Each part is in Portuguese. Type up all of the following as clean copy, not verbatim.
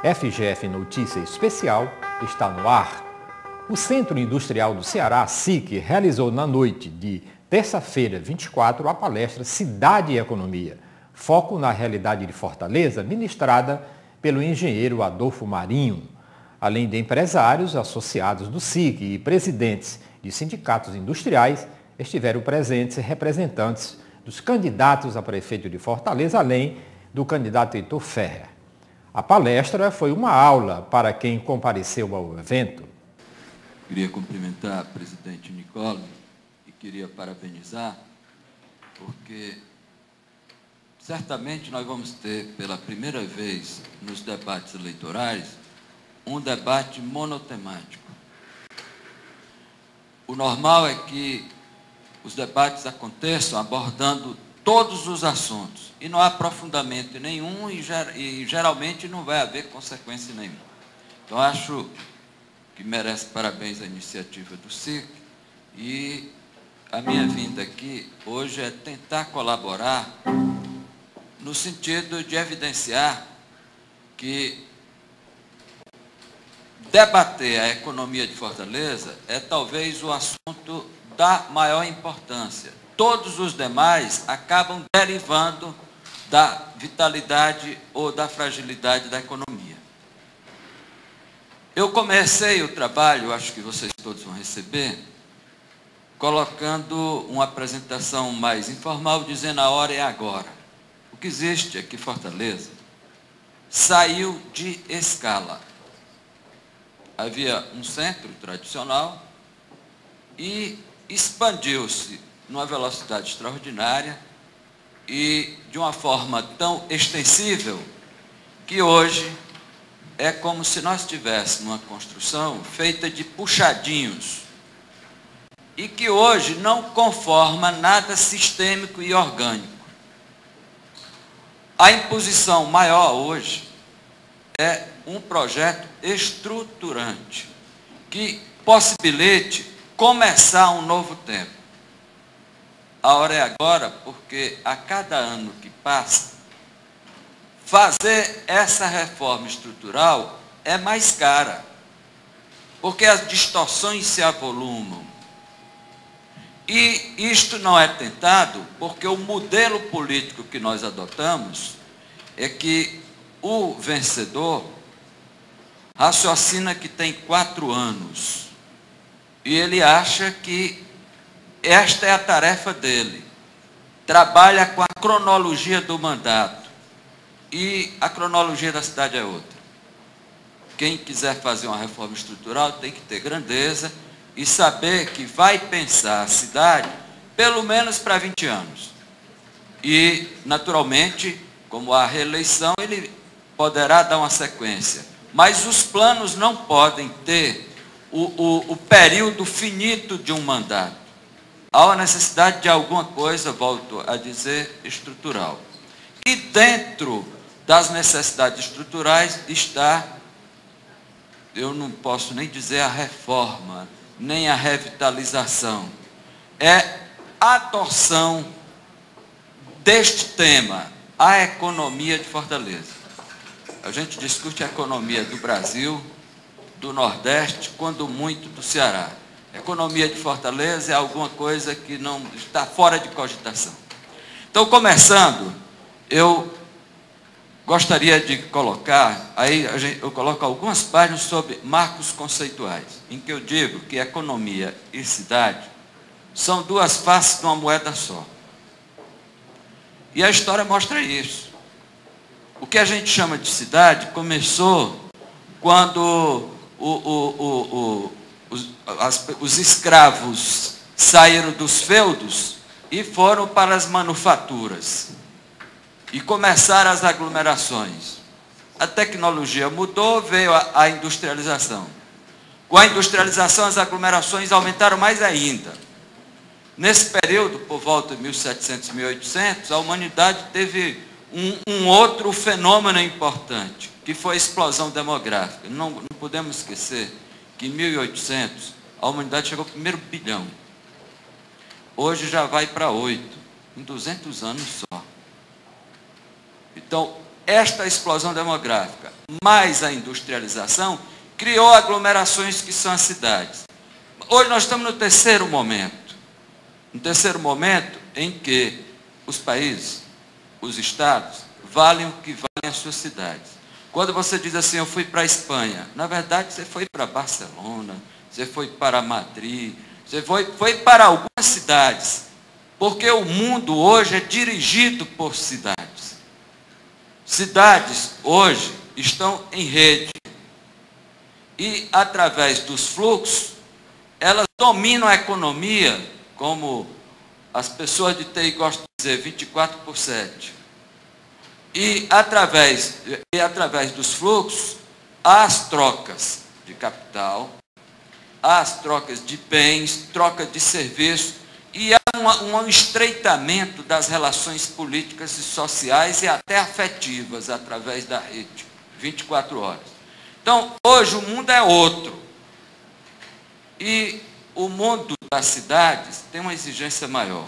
FGF Notícia Especial está no ar. O Centro Industrial do Ceará, SIC, realizou na noite de terça-feira, 24, a palestra Cidade e Economia, foco na realidade de Fortaleza, ministrada pelo engenheiro Adolfo Marinho. Além de empresários, associados do SIC e presidentes de sindicatos industriais, estiveram presentes representantes dos candidatos a prefeito de Fortaleza, além do candidato Heitor Ferrer. A palestra foi uma aula para quem compareceu ao evento. Queria cumprimentar a presidente Nicole e queria parabenizar, porque certamente nós vamos ter, pela primeira vez nos debates eleitorais, um debate monotemático. O normal é que os debates aconteçam abordando todos os assuntos, e não há aprofundamento nenhum e geralmente não vai haver consequência nenhuma. Então, acho que merece parabéns a iniciativa do SIC, e a minha vinda aqui hoje é tentar colaborar no sentido de evidenciar que debater a economia de Fortaleza é talvez o assunto da maior importância. Todos os demais acabam derivando da vitalidade ou da fragilidade da economia. Eu comecei o trabalho, acho que vocês todos vão receber, colocando uma apresentação mais informal, dizendo a hora é agora. O que existe aqui em Fortaleza saiu de escala. Havia um centro tradicional e expandiu-se numa velocidade extraordinária e de uma forma tão extensível que hoje é como se nós tivéssemos uma construção feita de puxadinhos e que hoje não conforma nada sistêmico e orgânico. A imposição maior hoje é um projeto estruturante que possibilite começar um novo tempo. A hora é agora, porque a cada ano que passa, fazer essa reforma estrutural é mais cara, porque as distorções se avolumam. E isto não é tentado porque o modelo político que nós adotamos é que o vencedor raciocina que tem 4 anos e ele acha que esta é a tarefa dele. Trabalha com a cronologia do mandato. E a cronologia da cidade é outra. Quem quiser fazer uma reforma estrutural tem que ter grandeza e saber que vai pensar a cidade pelo menos para 20 anos. E, naturalmente, como há reeleição, ele poderá dar uma sequência. Mas os planos não podem ter o período finito de um mandato. Há uma necessidade de alguma coisa, volto a dizer, estrutural. E dentro das necessidades estruturais está, eu não posso nem dizer a reforma, nem a revitalização, é a adoção deste tema, a economia de Fortaleza. A gente discute a economia do Brasil, do Nordeste, quando muito do Ceará. A economia de Fortaleza é alguma coisa que não está fora de cogitação. Então, começando, eu gostaria de colocar, eu coloco algumas páginas sobre marcos conceituais, em que eu digo que economia e cidade são duas faces de uma moeda só. E a história mostra isso. O que a gente chama de cidade começou quando os escravos saíram dos feudos e foram para as manufaturas. E começaram as aglomerações. A tecnologia mudou, veio a industrialização. Com a industrialização, as aglomerações aumentaram mais ainda. Nesse período, por volta de 1700, 1800, a humanidade teve um outro fenômeno importante, que foi a explosão demográfica. Não podemos esquecer que em 1800 a humanidade chegou ao primeiro bilhão. Hoje já vai para 8, em 200 anos só. Então, esta explosão demográfica, mais a industrialização, criou aglomerações que são as cidades. Hoje nós estamos no terceiro momento. Um terceiro momento em que os países, os estados, valem o que valem as suas cidades. Quando você diz assim, eu fui para a Espanha, na verdade você foi para Barcelona, você foi para Madrid, você foi para algumas cidades, porque o mundo hoje é dirigido por cidades. Cidades hoje estão em rede e através dos fluxos, elas dominam a economia, como as pessoas de TI gostam de dizer, 24/7. E através dos fluxos, há as trocas de capital, há as trocas de bens, troca de serviços, e há um estreitamento das relações políticas e sociais e até afetivas através da rede, 24 horas. Então, hoje o mundo é outro. E o mundo das cidades tem uma exigência maior.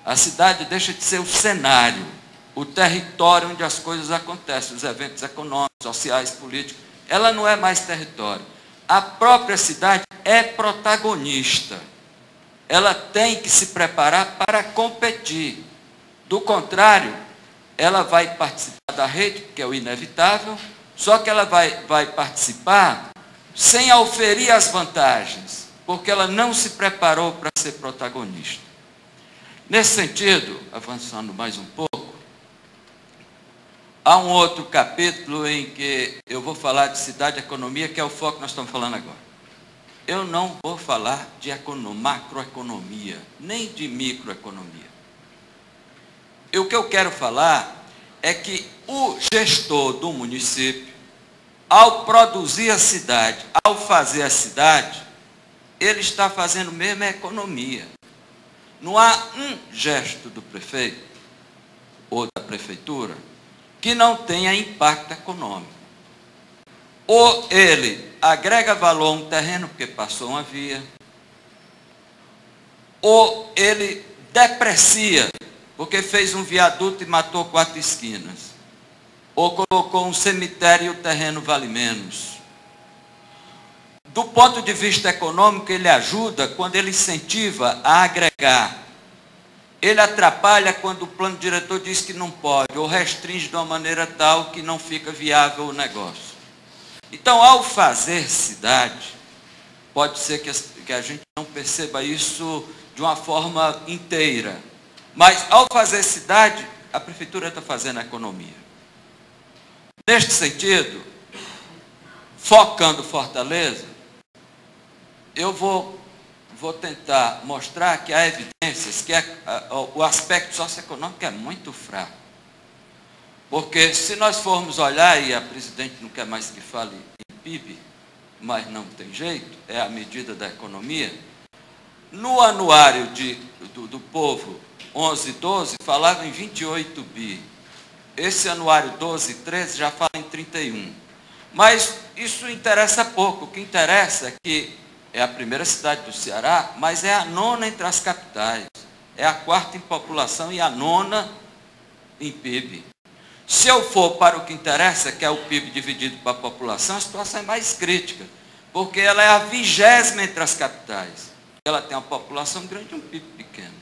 A cidade deixa de ser o cenário, o território onde as coisas acontecem, os eventos econômicos, sociais, políticos. Ela não é mais território. A própria cidade é protagonista. Ela tem que se preparar para competir. Do contrário, ela vai participar da rede, que é o inevitável, só que ela vai participar sem auferir as vantagens, porque ela não se preparou para ser protagonista. Nesse sentido, avançando mais um pouco, há um outro capítulo em que eu vou falar de cidade e economia, que é o foco que nós estamos falando agora. Eu não vou falar de macroeconomia, nem de microeconomia. O que eu quero falar é que o gestor do município, ao produzir a cidade, ao fazer a cidade, ele está fazendo mesmo a economia. Não há um gesto do prefeito ou da prefeitura que não tenha impacto econômico. Ou ele agrega valor a um terreno porque passou uma via, ou ele deprecia porque fez um viaduto e matou 4 esquinas, ou colocou um cemitério e o terreno vale menos. Do ponto de vista econômico, ele ajuda quando ele incentiva a agregar. Ele atrapalha quando o plano diretor diz que não pode, ou restringe de uma maneira tal que não fica viável o negócio. Então, ao fazer cidade, pode ser que a gente não perceba isso de uma forma inteira, mas ao fazer cidade, a prefeitura está fazendo a economia. Neste sentido, focando Fortaleza, eu vou tentar mostrar que há evidências que o aspecto socioeconômico é muito fraco. Porque se nós formos olhar, e a presidente não quer mais que fale em PIB, mas não tem jeito, é a medida da economia, no anuário do povo 11 e 12 falava em 28 bi. Esse anuário 12 e 13 já fala em 31. Mas isso interessa pouco. O que interessa é que é a primeira cidade do Ceará, mas é a 9ª entre as capitais. É a 4ª em população e a 9ª em PIB. Se eu for para o que interessa, que é o PIB dividido para a população, a situação é mais crítica, porque ela é a 20ª entre as capitais. Ela tem uma população grande e um PIB pequeno.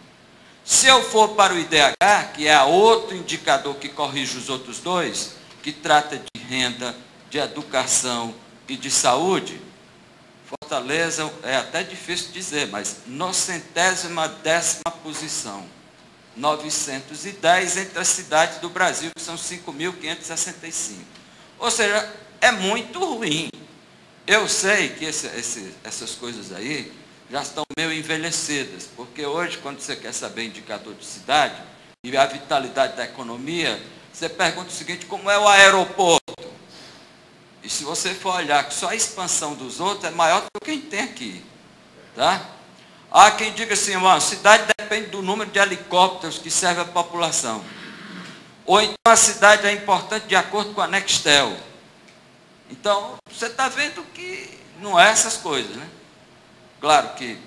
Se eu for para o IDH, que é outro indicador que corrige os outros dois, que trata de renda, de educação e de saúde, Fortaleza é até difícil dizer, mas na 110ª posição. 910 entre as cidades do Brasil, que são 5.565. Ou seja, é muito ruim. Eu sei que essas coisas aí já estão meio envelhecidas, porque hoje, quando você quer saber indicador de cidade e a vitalidade da economia, você pergunta o seguinte: como é o aeroporto? E se você for olhar que só a expansão dos outros é maior do que o que a gente tem aqui. Tá? Há quem diga assim, a cidade depende do número de helicópteros que serve à população. Ou então a cidade é importante de acordo com a Nextel. Então, você está vendo que não é essas coisas, né? Claro que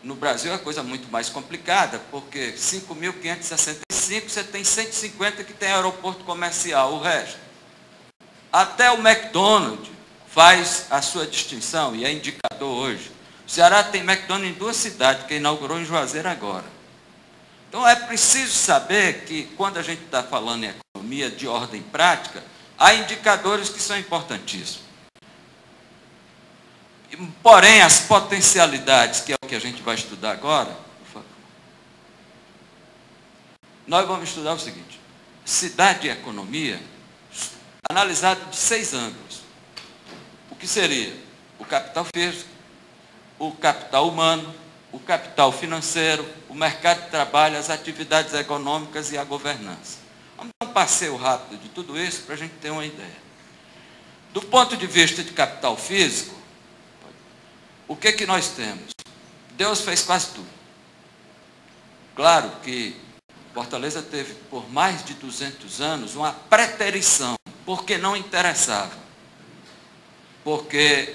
no Brasil é coisa muito mais complicada, porque 5.565, você tem 150 que tem aeroporto comercial, o resto. Até o McDonald's faz a sua distinção e é indicador hoje. O Ceará tem McDonald's em 2 cidades, que inaugurou em Juazeiro agora. Então é preciso saber que quando a gente está falando em economia de ordem prática, há indicadores que são importantíssimos. Porém, as potencialidades, que é o que a gente vai estudar agora, por favor, nós vamos estudar o seguinte: cidade e economia, analisado de 6 ângulos. O que seria? O capital físico, o capital humano, o capital financeiro, o mercado de trabalho, as atividades econômicas e a governança. Vamos dar um passeio rápido de tudo isso para a gente ter uma ideia. Do ponto de vista de capital físico, o que nós temos? Deus fez quase tudo. Claro que Fortaleza teve por mais de 200 anos uma preterição, porque não interessava. Porque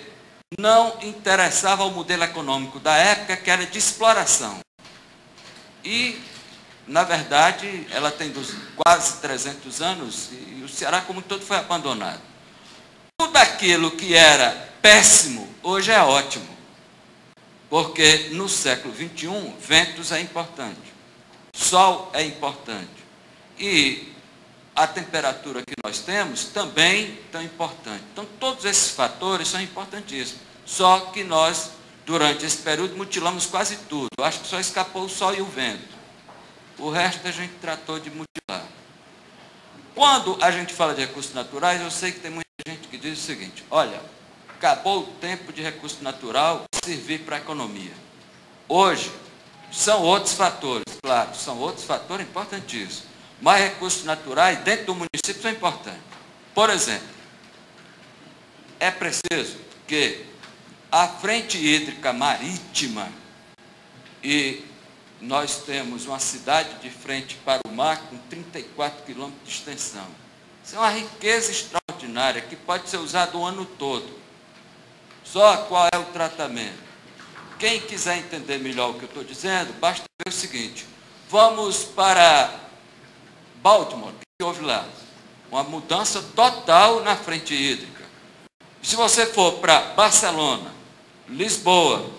não interessava o modelo econômico da época, que era de exploração. E, na verdade, ela tem quase 300 anos e o Ceará como um todo foi abandonado. Tudo aquilo que era péssimo, hoje é ótimo. Porque no século XXI, ventos é importante, sol é importante. E a temperatura que nós temos também é importante. Então, todos esses fatores são importantíssimos. Só que nós, durante esse período, mutilamos quase tudo. Eu acho que só escapou o sol e o vento. O resto a gente tratou de mutilar. Quando a gente fala de recursos naturais, eu sei que tem muita gente que diz o seguinte: olha, acabou o tempo de recurso natural servir para a economia. Hoje, são outros fatores, claro, são outros fatores importantíssimos. Mas recursos naturais dentro do município são importantes. Por exemplo, é preciso que a frente hídrica marítima, e nós temos uma cidade de frente para o mar com 34 quilômetros de extensão. Isso é uma riqueza extraordinária que pode ser usada o ano todo. Só qual é o tratamento? Quem quiser entender melhor o que eu estou dizendo, basta ver o seguinte: vamos para Baltimore, que houve lá uma mudança total na frente hídrica. Se você for para Barcelona, Lisboa,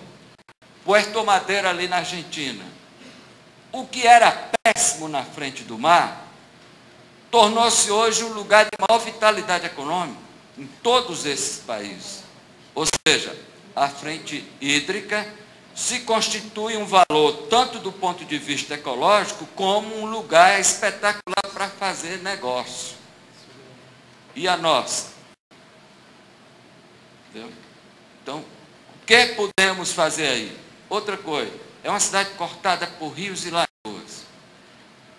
Puerto Madeira ali na Argentina, o que era péssimo na frente do mar, tornou-se hoje um lugar de maior vitalidade econômica em todos esses países. Ou seja, a frente hídrica se constitui um valor tanto do ponto de vista ecológico como um lugar espetacular para fazer negócio. E a nossa? Entendeu? Então, o que podemos fazer aí? Outra coisa, é uma cidade cortada por rios e lagoas.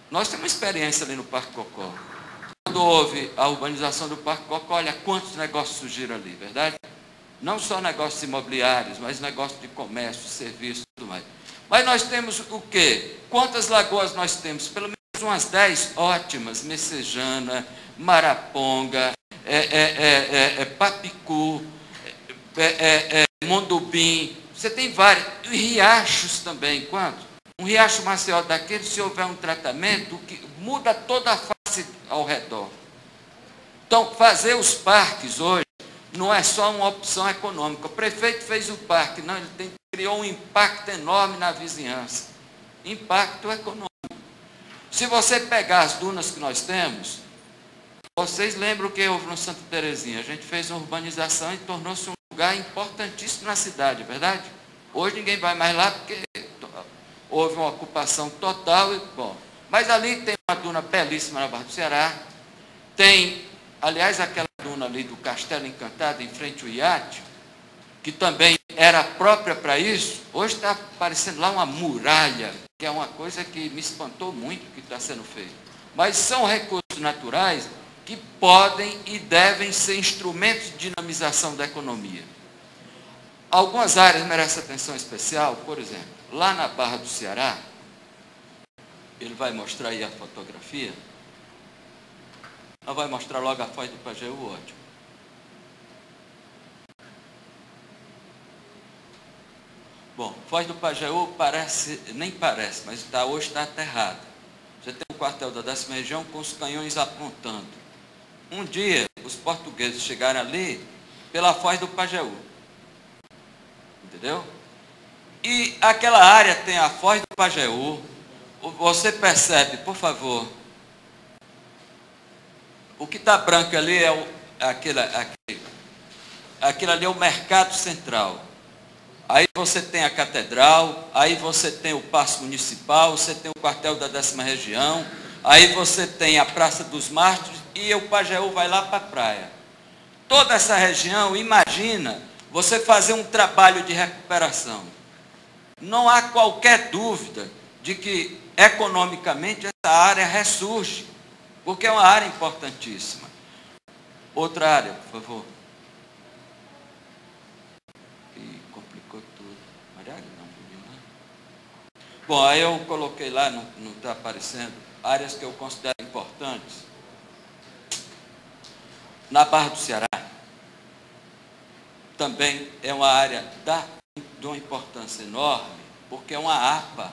Nós temos uma experiência ali no Parque Cocó. Quando houve a urbanização do Parque Cocó, olha quantos negócios surgiram ali, verdade? Não só negócios imobiliários, mas negócios de comércio, serviço e tudo mais. Mas nós temos o quê? Quantas lagoas nós temos? Pelo menos umas 10 ótimas: Messejana, Maraponga, Papicu, Mondubim. Você tem vários. E riachos também. Quanto? Um riacho Maceió daquele, se houver um tratamento, que muda toda a face ao redor. Então, fazer os parques hoje não é só uma opção econômica. O prefeito fez o parque, não, ele criou um impacto enorme na vizinhança. Impacto econômico. Se você pegar as dunas que nós temos, vocês lembram o que houve no Santa Terezinha? A gente fez uma urbanização e tornou-se um lugar importantíssimo na cidade, é verdade? Hoje ninguém vai mais lá porque houve uma ocupação total. Bom, mas ali tem uma duna belíssima na Barra do Ceará. Tem, aliás, aquela duna ali do Castelo Encantado, em frente ao iate, que também era própria para isso. Hoje está aparecendo lá uma muralha, que é uma coisa que me espantou muito que está sendo feito. Mas são recursos naturais que podem e devem ser instrumentos de dinamização da economia. Algumas áreas merecem atenção especial, por exemplo, lá na Barra do Ceará, ele vai mostrar aí a fotografia, ela vai mostrar logo a Foz do Pajeú, ótimo. Bom, Foz do Pajeú parece, nem parece, mas hoje está aterrada. Você tem o quartel da 10ª região com os canhões apontando. Um dia, os portugueses chegaram ali pela Foz do Pajeú. Entendeu? E aquela área tem a Foz do Pajeú. Você percebe, por favor, o que está branco ali é aquilo ali é o Mercado Central. Aí você tem a Catedral, aí você tem o Paço Municipal, você tem o quartel da 10ª região, aí você tem a Praça dos Mártires e o Pajeú vai lá para a praia. Toda essa região, imagina você fazer um trabalho de recuperação. Não há qualquer dúvida de que, economicamente, essa área ressurge, porque é uma área importantíssima. Outra área, por favor. E complicou tudo. Maria, não podia, né? Bom, aí eu coloquei lá, não está aparecendo, áreas que eu considero importantes. Na Barra do Ceará, também é uma área de uma importância enorme, porque é uma APA.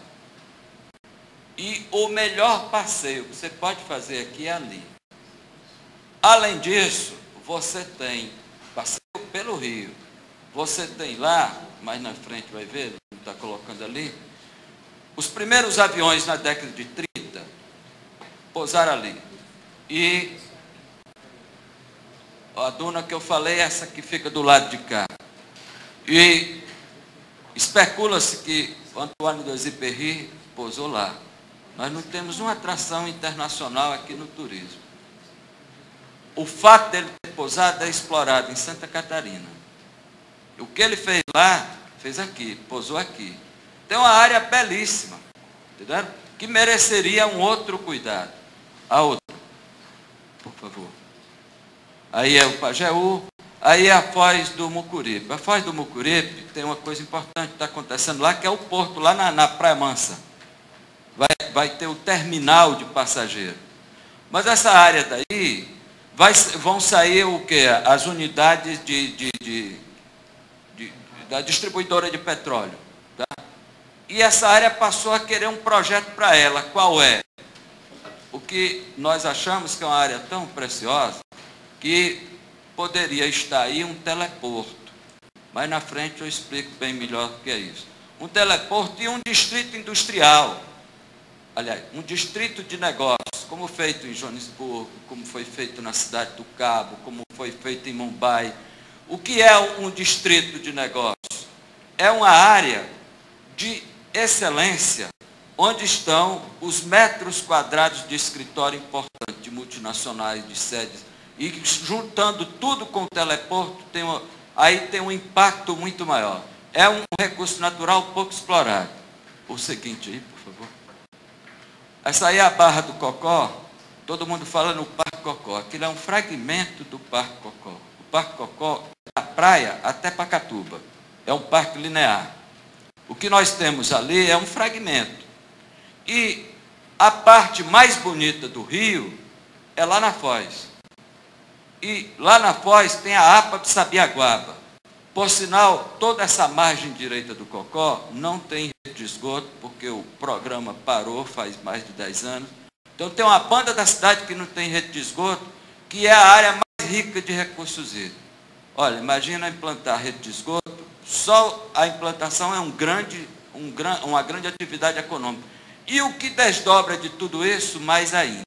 E o melhor passeio que você pode fazer aqui é ali. Além disso, você tem passeio pelo rio. Você tem lá, mais na frente vai ver, está colocando ali, os primeiros aviões na década de 30 pousaram ali. E a duna que eu falei é essa que fica do lado de cá. E especula-se que o Antoine de Exupéry pousou lá. Nós não temos uma atração internacional aqui no turismo. O fato dele ter pousado é explorado em Santa Catarina. O que ele fez lá, fez aqui, pousou aqui. Tem uma área belíssima, entendeu? Que mereceria um outro cuidado. A outra, por favor. Aí é o Pajeú, aí é a Foz do Mucuripe. A Foz do Mucuripe tem uma coisa importante que está acontecendo lá, que é o porto, lá na Praia Mansa. Vai ter o terminal de passageiro. Mas essa área daí, vão sair o quê? As unidades da distribuidora de petróleo. Tá? E essa área passou a querer um projeto para ela. Qual é? O que nós achamos que é uma área tão preciosa, que poderia estar aí um teleporto. Mas na frente eu explico bem melhor o que é isso. Um teleporto e um distrito industrial. Aliás, um distrito de negócios, como feito em Joanesburgo, como foi feito na Cidade do Cabo, como foi feito em Mumbai. O que é um distrito de negócios? É uma área de excelência, onde estão os metros quadrados de escritório importante, de multinacionais, de sedes. E juntando tudo com o teleporto, aí tem um impacto muito maior. É um recurso natural pouco explorado. O seguinte aí, por favor. Essa aí é a Barra do Cocó. Todo mundo fala no Parque Cocó. Aquilo é um fragmento do Parque Cocó. O Parque Cocó é da praia até Pacatuba. É um parque linear. O que nós temos ali é um fragmento. E a parte mais bonita do rio é lá na Foz. E lá na Foz tem a APA de Sabiaguaba. Por sinal, toda essa margem direita do Cocó não tem rede de esgoto, porque o programa parou faz mais de 10 anos. Então tem uma banda da cidade que não tem rede de esgoto, que é a área mais rica de recursos hídricos. Olha, imagina implantar rede de esgoto, só a implantação é uma grande atividade econômica. E o que desdobra de tudo isso, mais ainda.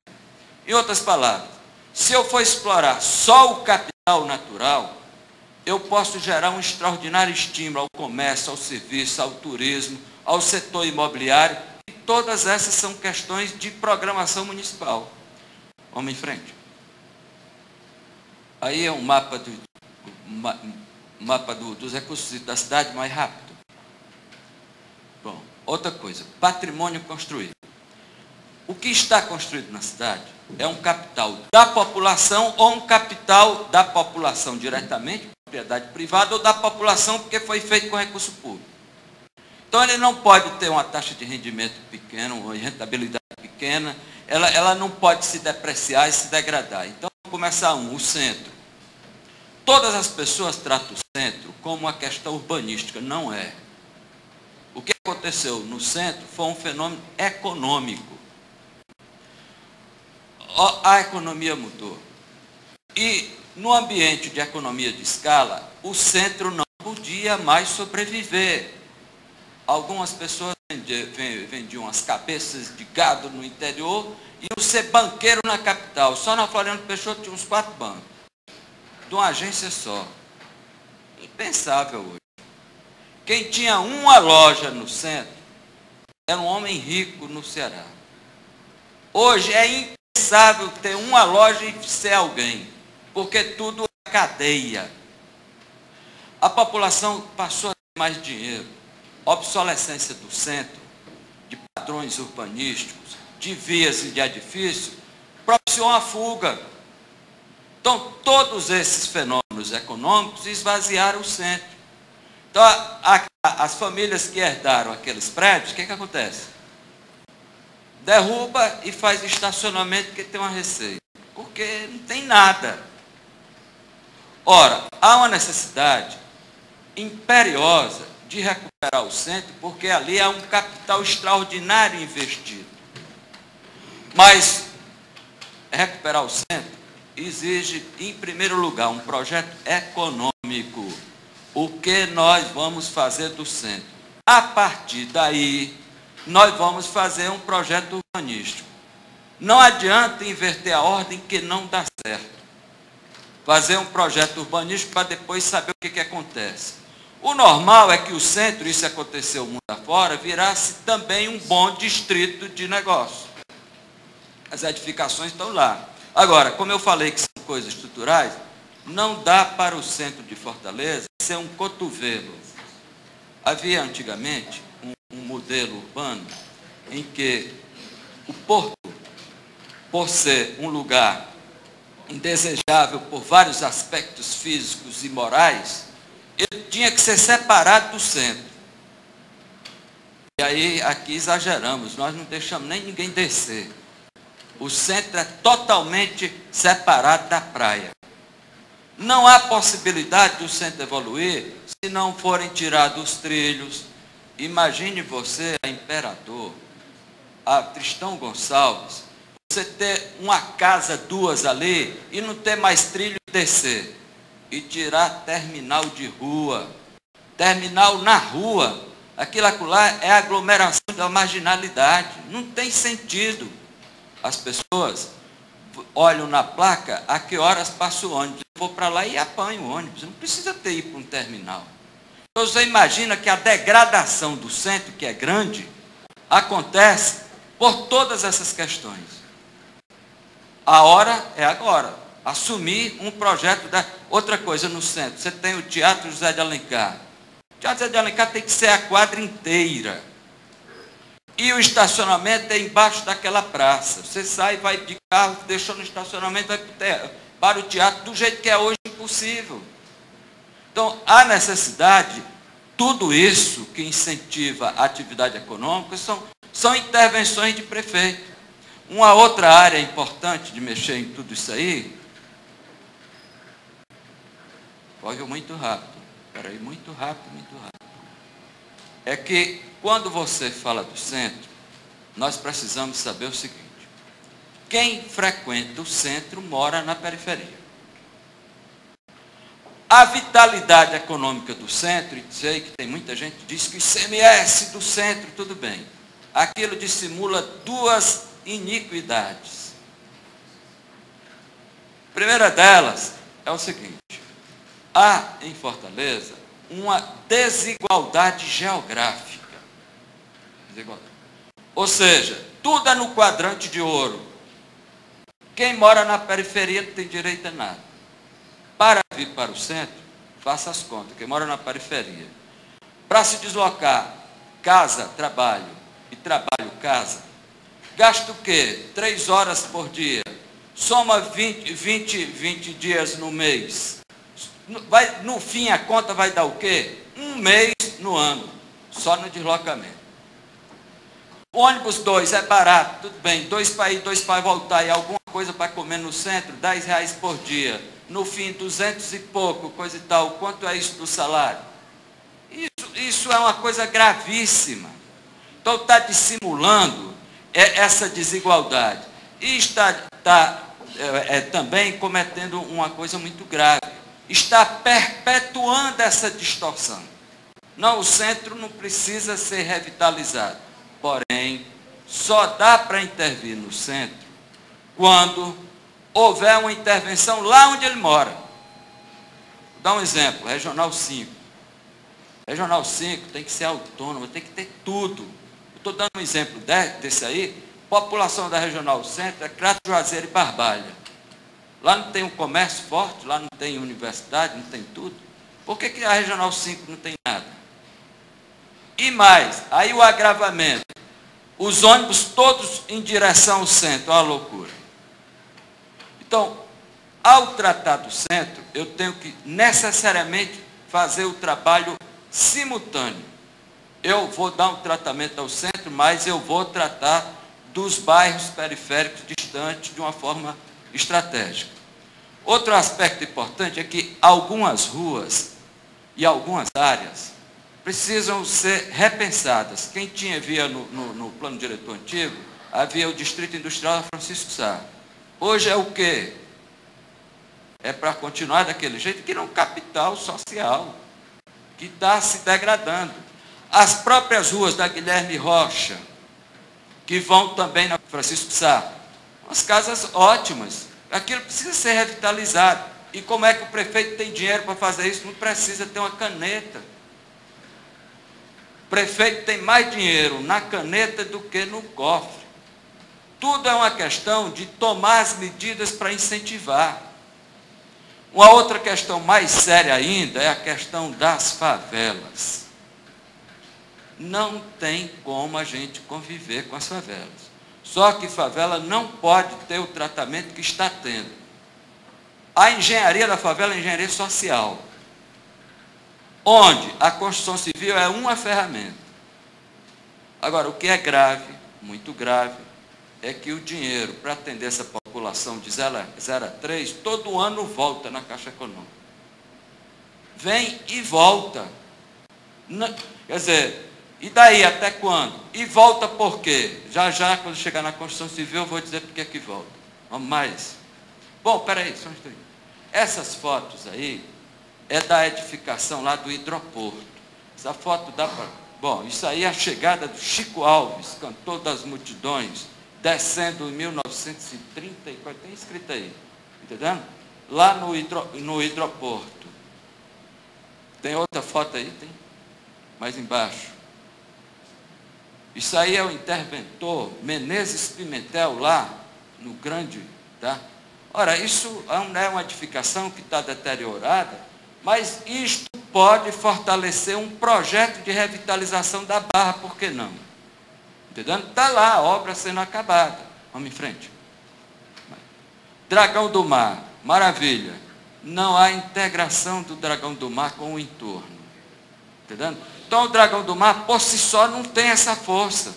Em outras palavras, se eu for explorar só o capital natural, eu posso gerar um extraordinário estímulo ao comércio, ao serviço, ao turismo, ao setor imobiliário. E todas essas são questões de programação municipal. Vamos em frente. Aí é um mapa dos recursos da cidade mais rápido. Bom, outra coisa, patrimônio construído. O que está construído na cidade é um capital da população ou um capital da população diretamente, propriedade privada ou da população, porque foi feito com recurso público. Então, ele não pode ter uma taxa de rendimento pequena, uma rentabilidade pequena, ela não pode se depreciar e se degradar. Então, vamos começar o centro. Todas as pessoas tratam o centro como uma questão urbanística, não é. O que aconteceu no centro foi um fenômeno econômico. A economia mudou. E no ambiente de economia de escala, o centro não podia mais sobreviver. Algumas pessoas vendiam as cabeças de gado no interior e iam ser banqueiro na capital. Só na Floriano Peixoto tinha uns 4 bancos, de uma agência só. Impensável hoje. Quem tinha uma loja no centro era um homem rico no Ceará. Hoje é impensável ter uma loja e ser alguém, porque tudo é cadeia. A população passou a ter mais dinheiro. A obsolescência do centro, de padrões urbanísticos, de vias e de edifícios, propiciou a fuga. Então, todos esses fenômenos econômicos esvaziaram o centro. Então, as famílias que herdaram aqueles prédios, o que acontece? Derruba e faz estacionamento porque tem uma receita. Porque não tem nada. Ora, há uma necessidade imperiosa de recuperar o centro, porque ali há um capital extraordinário investido. Mas recuperar o centro exige, em primeiro lugar, um projeto econômico. O que nós vamos fazer do centro? A partir daí, nós vamos fazer um projeto urbanístico. Não adianta inverter a ordem, que não dá certo. Fazer um projeto urbanístico para depois saber o que acontece. O normal é que o centro, isso aconteceu mundo afora, virasse também um bom distrito de negócio. As edificações estão lá. Agora, como eu falei que são coisas estruturais, não dá para o centro de Fortaleza ser um cotovelo. Havia antigamente um modelo urbano em que o porto, por ser um lugar indesejável por vários aspectos físicos e morais, ele tinha que ser separado do centro. E aí, aqui exageramos, nós não deixamos nem ninguém descer. O centro é totalmente separado da praia. Não há possibilidade do centro evoluir se não forem tirados os trilhos. Imagine você, a Imperador, a Tristão Gonçalves, você ter uma casa, 2 ali, e não ter mais trilho e descer. E tirar terminal de rua. Terminal na rua. Aquilo lá é aglomeração da marginalidade. Não tem sentido. As pessoas olham na placa a que horas passa o ônibus. Eu vou para lá e apanho o ônibus. Não precisa ter ido para um terminal. Então, você imagina que a degradação do centro, que é grande, acontece por todas essas questões. A hora é agora. Assumir um projeto da... Outra coisa no centro, você tem o Teatro José de Alencar. O Teatro José de Alencar tem que ser a quadra inteira. E o estacionamento é embaixo daquela praça. Você sai, vai de carro, deixou no estacionamento, vai para o teatro, do jeito que é hoje, impossível. Então, há necessidade, tudo isso que incentiva a atividade econômica são intervenções de prefeito. Uma outra área importante de mexer em tudo isso aí, corre muito rápido, peraí, muito rápido, é que quando você fala do centro, nós precisamos saber o seguinte: quem frequenta o centro mora na periferia. A vitalidade econômica do centro, e sei que tem muita gente que diz que o ICMS do centro, tudo bem. Aquilo dissimula 2 iniquidades. A primeira delas é o seguinte: há em Fortaleza uma desigualdade geográfica. Ou seja, tudo é no quadrante de ouro. Quem mora na periferia não tem direito a nada. Para vir para o centro, faça as contas. Quem mora na periferia, para se deslocar, casa, trabalho, e trabalho, casa, gasta o quê? 3 horas por dia. Soma 20 dias no mês. No fim, a conta vai dar o quê? 1 mês no ano, só no deslocamento. O ônibus 2 é barato, tudo bem, 2 para ir, 2 para voltar, e alguma coisa para comer no centro, R$10 por dia. No fim, 200 e pouco, coisa e tal. Quanto é isso do salário? Isso é uma coisa gravíssima. Então, está dissimulando essa desigualdade. E está também cometendo uma coisa muito grave. Está perpetuando essa distorção. Não, o centro não precisa ser revitalizado. Porém, só dá para intervir no centro quando houver uma intervenção lá onde ele mora. Vou dar um exemplo, Regional 5. Regional 5 tem que ser autônoma, tem que ter tudo. Estou dando um exemplo desse aí. População da Regional Centro é Crato, Juazeiro e Barbalha. Lá não tem um comércio forte, lá não tem universidade, não tem tudo. Por que a Regional 5 não tem nada? E mais, aí o agravamento. Os ônibus todos em direção ao centro, é uma loucura. Então, ao tratar do centro, eu tenho que necessariamente fazer o trabalho simultâneo. Eu vou dar um tratamento ao centro, mas eu vou tratar dos bairros periféricos distantes de uma forma estratégica. Outro aspecto importante é que algumas ruas e algumas áreas precisam ser repensadas. Quem via no plano diretor antigo, havia o Distrito Industrial da Francisco Sá. Hoje é o quê? É para continuar daquele jeito, que não capital social, que está se degradando. As próprias ruas da Guilherme Rocha, que vão também na Francisco Sá, umas casas ótimas. Aquilo precisa ser revitalizado. E como é que o prefeito tem dinheiro para fazer isso? Não precisa ter uma caneta. O prefeito tem mais dinheiro na caneta do que no cofre. Tudo é uma questão de tomar as medidas para incentivar. Uma outra questão mais séria ainda é a questão das favelas. Não tem como a gente conviver com as favelas. Só que favela não pode ter o tratamento que está tendo. A engenharia da favela é engenharia social, onde a construção civil é uma ferramenta. Agora, o que é grave, muito grave, é que o dinheiro para atender essa população de 0 a 3, todo ano volta na Caixa Econômica. Vem e volta. Quer dizer, e daí até quando? E volta por quê? Já, quando chegar na construção civil, eu vou dizer por que volta. Vamos mais. Bom, peraí, só um instante. Essas fotos aí é da edificação lá do hidroporto. Essa foto dá para... Bom, isso aí é a chegada do Chico Alves, cantor das multidões, descendo em 1934, tem escrito aí, entendendo? Lá no hidroporto. Tem outra foto aí? Tem? Mais embaixo. Isso aí é o interventor Menezes Pimentel, lá no grande, tá? Ora, isso é uma edificação que está deteriorada, mas isto pode fortalecer um projeto de revitalização da Barra, por que não? Entendendo? Está lá a obra sendo acabada. Vamos em frente. Dragão do Mar, maravilha. Não há integração do Dragão do Mar com o entorno. Entendendo? Então, o Dragão do Mar, por si só, não tem essa força.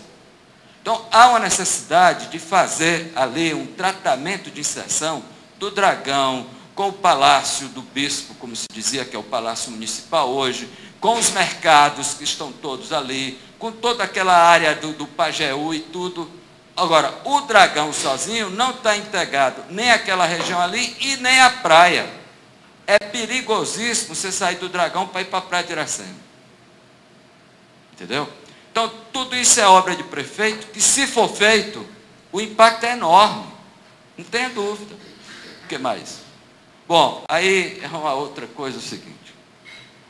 Então, há uma necessidade de fazer ali um tratamento de inserção do Dragão, com o Palácio do Bispo, como se dizia que é o Palácio Municipal hoje, com os mercados que estão todos ali, com toda aquela área do Pajeú e tudo. Agora, o Dragão sozinho não está integrado nem aquela região ali e nem a praia. É perigosíssimo você sair do Dragão para ir para a Praia de Iracema. Entendeu? Então, tudo isso é obra de prefeito, que se for feito, o impacto é enorme. Não tenha dúvida. O que mais? Bom, aí é uma outra coisa, o seguinte.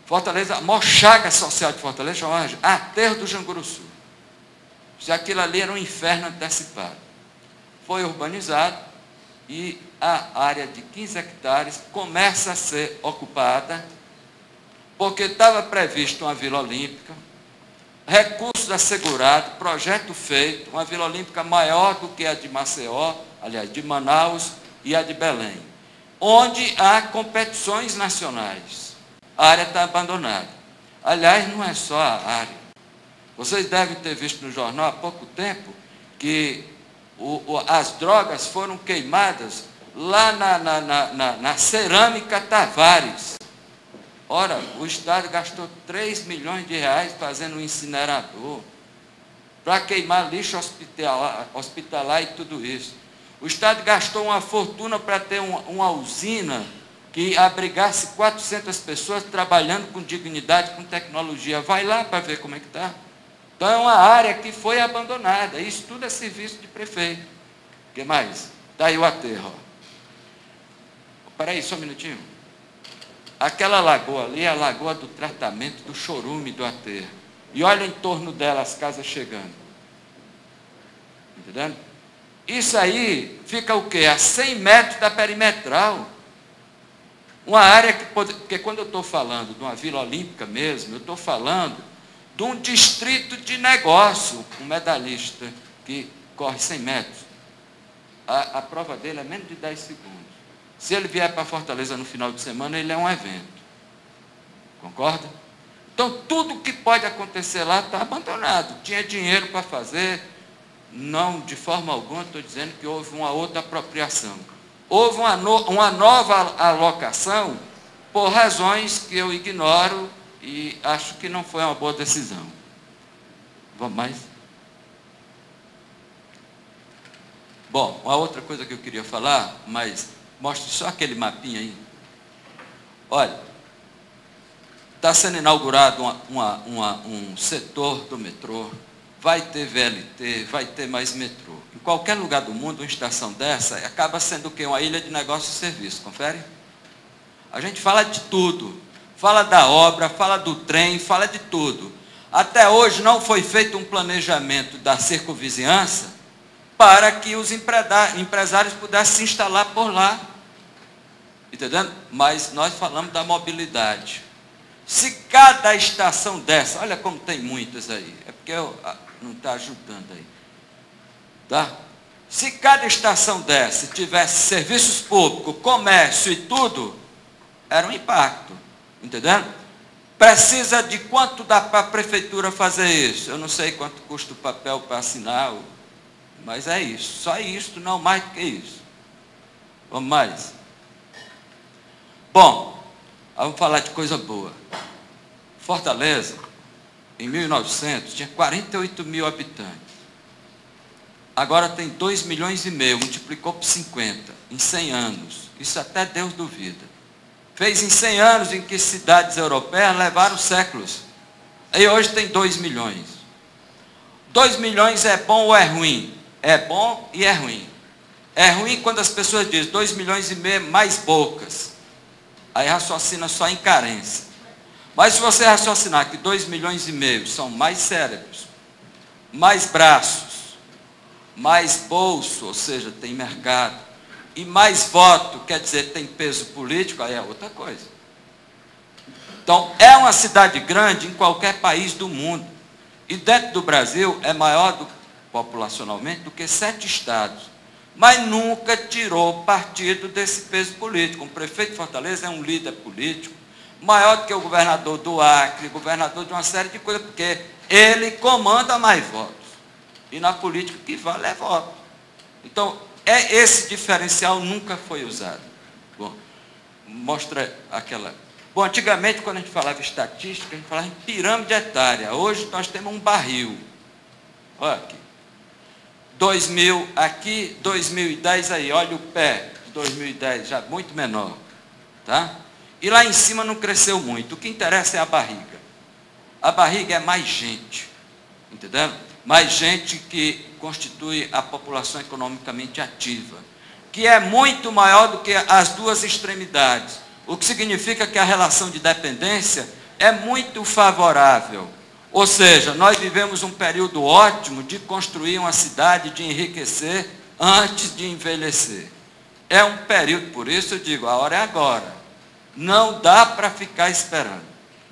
Fortaleza, a maior chaga social de Fortaleza chamava Aterro do Janguruçu. Se aquilo ali era um inferno antecipado. Foi urbanizado e a área de 15 hectares começa a ser ocupada, porque estava previsto uma Vila Olímpica, recursos assegurados, projeto feito, uma Vila Olímpica maior do que a de Maceió, aliás, de Manaus e a de Belém. onde há competições nacionais. A área está abandonada. Aliás, não é só a área. Vocês devem ter visto no jornal há pouco tempo que as drogas foram queimadas lá na Cerâmica Tavares. Ora, o Estado gastou 3 milhões de reais fazendo um incinerador para queimar lixo hospitalar e tudo isso. O Estado gastou uma fortuna para ter uma usina que abrigasse 400 pessoas trabalhando com dignidade, com tecnologia. Vai lá para ver como é que está. Então, é uma área que foi abandonada. Isso tudo é serviço de prefeito. O que mais? Está aí o aterro. Espera aí, só um minutinho. Aquela lagoa ali é a lagoa do tratamento do chorume do aterro. E olha em torno dela as casas chegando. Entendendo? Isso aí fica o quê? A 100 metros da perimetral. Uma área que pode... Porque quando eu estou falando de uma Vila Olímpica mesmo, eu estou falando de um distrito de negócio, um medalhista que corre 100 metros. A prova dele é menos de 10 segundos. Se ele vier para Fortaleza no final de semana, ele é um evento. Concorda? Então, tudo que pode acontecer lá está abandonado. Tinha dinheiro para fazer, não, de forma alguma, estou dizendo que houve uma outra apropriação. Houve uma nova alocação por razões que eu ignoro e acho que não foi uma boa decisão. Vamos mais? Bom, uma outra coisa que eu queria falar, mas mostre só aquele mapinha aí. Olha, está sendo inaugurado um setor do metrô, vai ter VLT, vai ter mais metrô. Em qualquer lugar do mundo, uma estação dessa acaba sendo o quê? Uma ilha de negócio e serviço, confere? A gente fala de tudo, fala da obra, fala do trem, fala de tudo. Até hoje não foi feito um planejamento da circunvizinhança para que os empresários pudessem se instalar por lá. Entendendo? Mas nós falamos da mobilidade. Se cada estação dessa, olha como tem muitas aí, é porque não está ajudando aí. Tá? Se cada estação dessa tivesse serviços públicos, comércio e tudo, era um impacto. Entendendo? Precisa de quanto dá para a prefeitura fazer isso? Eu não sei quanto custa o papel para assinar, mas é isso. Só isso, não mais do que isso. Vamos mais? Bom, vamos falar de coisa boa. Fortaleza, em 1900, tinha 48 mil habitantes. Agora tem 2 milhões e meio, multiplicou por 50, em 100 anos. Isso até Deus duvida. Fez em 100 anos em que cidades europeias levaram séculos. Aí hoje tem 2 milhões. 2 milhões é bom ou é ruim? É bom e é ruim. É ruim quando as pessoas dizem 2 milhões e meio mais bocas. Aí raciocina só em carência. Mas se você raciocinar que 2 milhões e meio são mais cérebros, mais braços, mais bolso, ou seja, tem mercado, e mais voto, quer dizer, tem peso político, aí é outra coisa. Então, é uma cidade grande em qualquer país do mundo. E dentro do Brasil é maior populacionalmente do que 7 estados. Mas nunca tirou partido desse peso político. O prefeito de Fortaleza é um líder político, maior do que o governador do Acre, governador de uma série de coisas, porque ele comanda mais votos. E na política o que vale é voto. Então, esse diferencial nunca foi usado. Bom, mostra aquela... Bom, antigamente, quando a gente falava estatística, a gente falava em pirâmide etária. Hoje nós temos um barril. Olha aqui. 2000 aqui, 2010 aí. Olha o pé de 2010, já muito menor. Tá? E lá em cima não cresceu muito. O que interessa é a barriga. A barriga é mais gente. Entendeu? Mais gente que constitui a população economicamente ativa, que é muito maior do que as duas extremidades, o que significa que a relação de dependência é muito favorável. Ou seja, nós vivemos um período ótimo de construir uma cidade, de enriquecer antes de envelhecer. É um período, por isso eu digo, a hora é agora. Não dá para ficar esperando.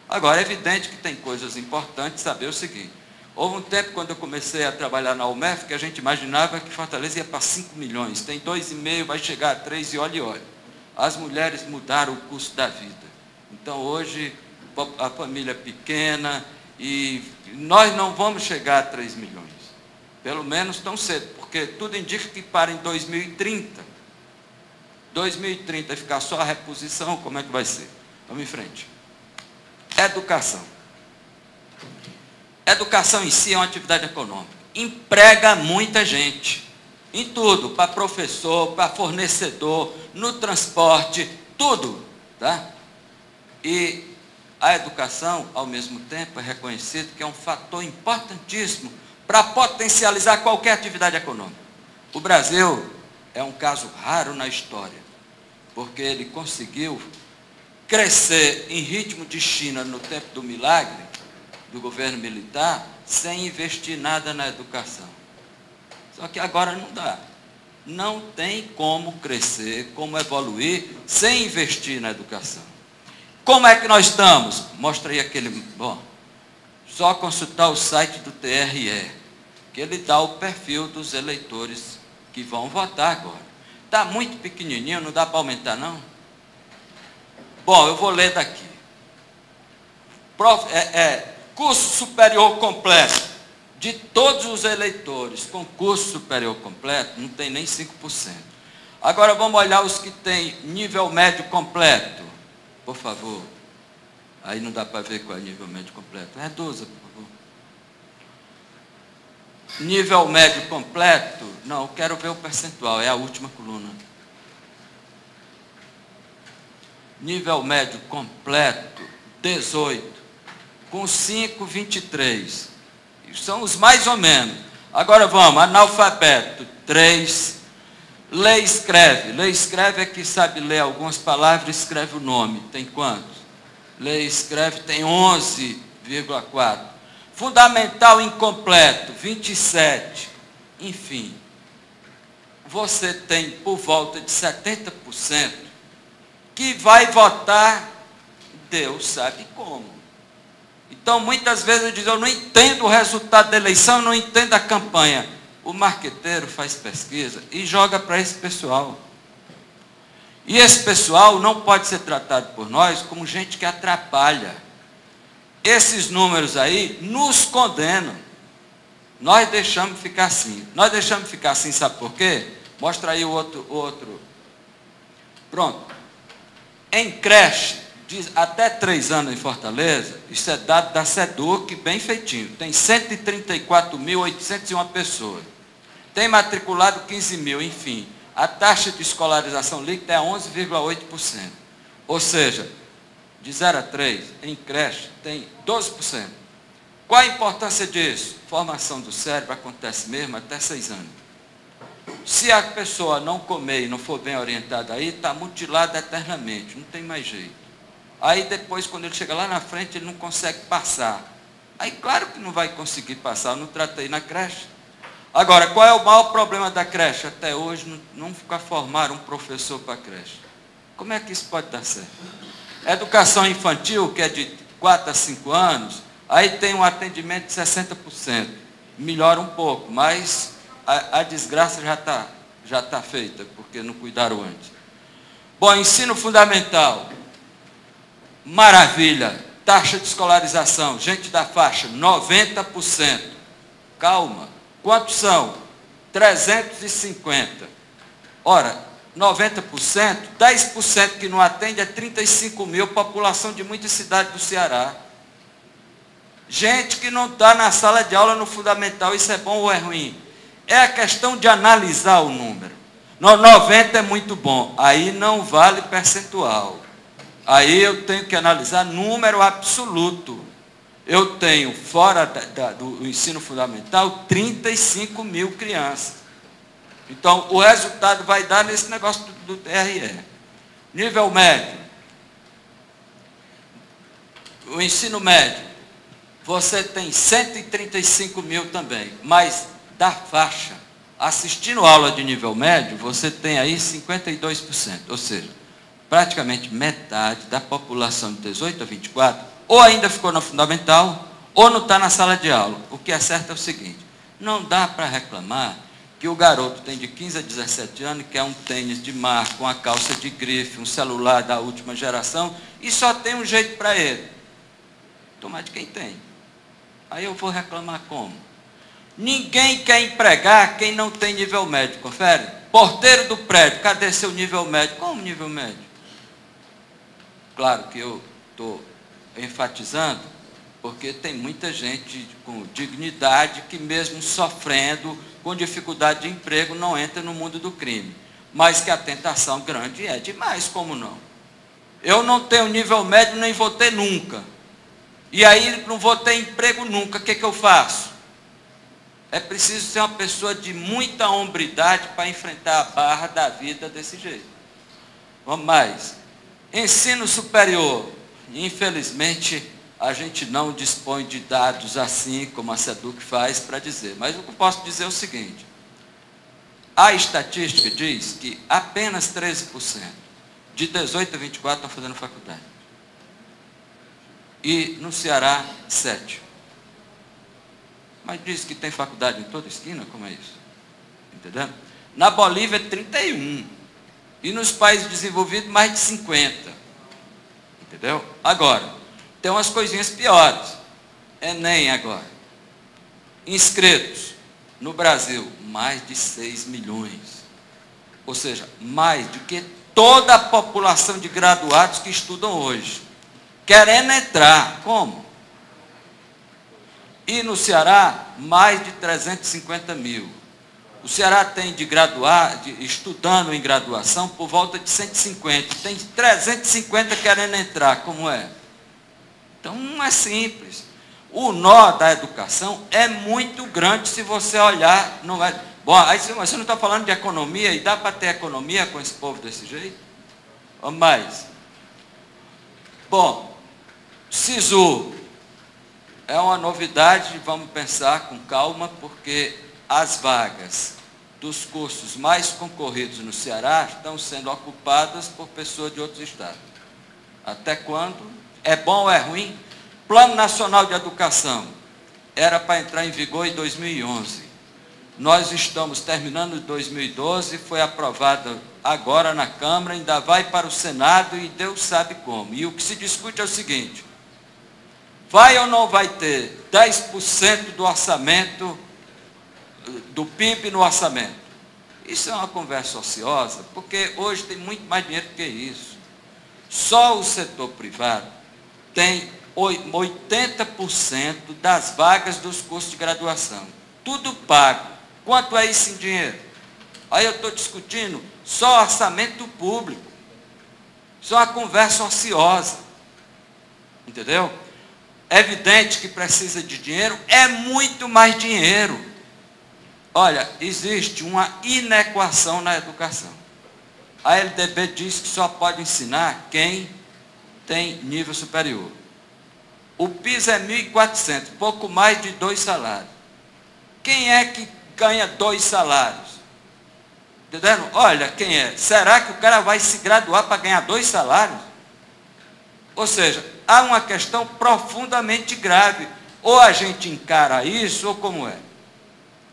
Agora, é evidente que tem coisas importantes saber o seguinte. Houve um tempo, quando eu comecei a trabalhar na UMEF, que a gente imaginava que Fortaleza ia para 5 milhões. Tem 2,5, vai chegar a 3 e olha. as mulheres mudaram o curso da vida. Então, hoje, a família é pequena e nós não vamos chegar a 3 milhões. Pelo menos tão cedo, porque tudo indica que para em 2030. 2030 ficar só a reposição, como é que vai ser? Vamos em frente. Educação. Educação em si é uma atividade econômica. Emprega muita gente. Em tudo, para professor, para fornecedor, no transporte, tudo. Tá? E a educação, ao mesmo tempo, é reconhecido que é um fator importantíssimo para potencializar qualquer atividade econômica. O Brasil é um caso raro na história, porque ele conseguiu crescer em ritmo de China no tempo do milagre, do governo militar, sem investir nada na educação. Só que agora não dá. Não tem como crescer, como evoluir, sem investir na educação. Como é que nós estamos? Mostra aí aquele... Bom, só consultar o site do TRE, que ele dá o perfil dos eleitores que vão votar agora. Está muito pequenininho, não dá para aumentar, não? Bom, eu vou ler daqui. Curso superior completo. De todos os eleitores com curso superior completo, não tem nem 5%. Agora vamos olhar os que têm nível médio completo. Por favor. Aí não dá para ver qual é o nível médio completo. Reduza, por favor. Nível médio completo, não, eu quero ver o percentual, é a última coluna. Nível médio completo, 18. Com 5, 23. São os mais ou menos. Agora vamos, analfabeto, 3. Lê e escreve. Lê e escreve é que sabe ler algumas palavras e escreve o nome. Tem quantos? Lê e escreve tem 11,4. Fundamental incompleto, 27. Enfim, você tem por volta de 70% que vai votar, Deus sabe como. Então, muitas vezes eu digo, eu não entendo o resultado da eleição, eu não entendo a campanha. O marqueteiro faz pesquisa e joga para esse pessoal. E esse pessoal não pode ser tratado por nós como gente que atrapalha. Esses números aí nos condenam. Nós deixamos ficar assim. Nós deixamos ficar assim, sabe por quê? Mostra aí o outro. Pronto. Em creche, até 3 anos em Fortaleza, isso é dado da SEDUC, bem feitinho. Tem 134.801 pessoas. Tem matriculado 15 mil, enfim. A taxa de escolarização líquida é 11,8%. Ou seja, de 0 a 3, em creche, tem 12%. Qual a importância disso? Formação do cérebro acontece mesmo até 6 anos. Se a pessoa não comer e não for bem orientada aí, está mutilada eternamente, não tem mais jeito. Aí depois, quando ele chega lá na frente, ele não consegue passar. Aí claro que não vai conseguir passar, eu não tratei na creche. Agora, qual é o maior problema da creche? Até hoje, não ficar formar um professor para a creche. Como é que isso pode dar certo? Educação infantil, que é de 4 a 5 anos, aí tem um atendimento de 60%. Melhora um pouco, mas a desgraça já tá feita, porque não cuidaram antes. Bom, ensino fundamental. Maravilha. Taxa de escolarização, gente da faixa, 90%. Calma. Quantos são? 350. Ora, 90%, 10% que não atende é 35 mil, população de muitas cidades do Ceará. Gente que não está na sala de aula no fundamental, isso é bom ou é ruim? É a questão de analisar o número. 90 é muito bom, aí não vale percentual. Aí eu tenho que analisar número absoluto. Eu tenho, fora do ensino fundamental, 35 mil crianças. Então, o resultado vai dar nesse negócio do TRE. Nível médio. O ensino médio, você tem 135 mil também, mas da faixa, assistindo aula de nível médio, você tem aí 52%, ou seja, praticamente metade da população de 18 a 24, ou ainda ficou na fundamental, ou não está na sala de aula. O que é certo é o seguinte, não dá para reclamar que o garoto tem de 15 a 17 anos, quer um tênis de marca, uma calça de grife, um celular da última geração, e só tem um jeito para ele. Tomar de quem tem. Aí eu vou reclamar como? Ninguém quer empregar quem não tem nível médio, confere? Porteiro do prédio, cadê seu nível médio? Como nível médio? Claro que eu estou enfatizando, porque tem muita gente com dignidade que mesmo sofrendo, com dificuldade de emprego, não entra no mundo do crime. Mas que a tentação grande é demais, como não? Eu não tenho nível médio, nem vou ter nunca. E aí não vou ter emprego nunca, o que eu faço? É preciso ser uma pessoa de muita hombridade para enfrentar a barra da vida desse jeito. Vamos mais. Ensino superior. Infelizmente, a gente não dispõe de dados assim, como a SEDUC faz, para dizer. Mas o que eu posso dizer é o seguinte. A estatística diz que apenas 13% de 18 a 24 estão fazendo faculdade. E no Ceará, 7%. Mas diz que tem faculdade em toda esquina, como é isso? Entendeu? Na Bolívia, 31%. E nos países desenvolvidos, mais de 50%. Entendeu? Agora, tem umas coisinhas piores. Enem agora. Inscritos no Brasil, mais de 6 milhões. Ou seja, mais do que toda a população de graduados que estudam hoje. Querendo entrar. Como? E no Ceará, mais de 350 mil. O Ceará tem estudando em graduação, por volta de 150. Tem 350 querendo entrar, como é? Então, não é simples. O nó da educação é muito grande se você olhar. Não é... Bom, aí você não está falando de economia, e dá para ter economia com esse povo desse jeito? Vamos mais. Bom, SISU. É uma novidade, vamos pensar com calma, porque as vagas dos cursos mais concorridos no Ceará estão sendo ocupadas por pessoas de outros estados. Até quando? É bom ou é ruim? Plano Nacional de Educação era para entrar em vigor em 2011. Nós estamos terminando 2012, foi aprovado agora na Câmara, ainda vai para o Senado e Deus sabe como. E o que se discute é o seguinte: vai ou não vai ter 10% do orçamento, do PIB no orçamento? Isso é uma conversa ociosa, porque hoje tem muito mais dinheiro que isso. Só o setor privado tem 80% das vagas dos cursos de graduação. Tudo pago. Quanto é isso em dinheiro? Aí eu estou discutindo só orçamento público. Isso é uma conversa ociosa. Entendeu? É evidente que precisa de dinheiro, é muito mais dinheiro. Olha, existe uma inequação na educação. A LDB diz que só pode ensinar quem tem nível superior. O PIS é 1.400, pouco mais de 2 salários. Quem é que ganha 2 salários? Entendendo? Olha, quem é? Será que o cara vai se graduar para ganhar 2 salários? Ou seja, há uma questão profundamente grave. Ou a gente encara isso, ou como é.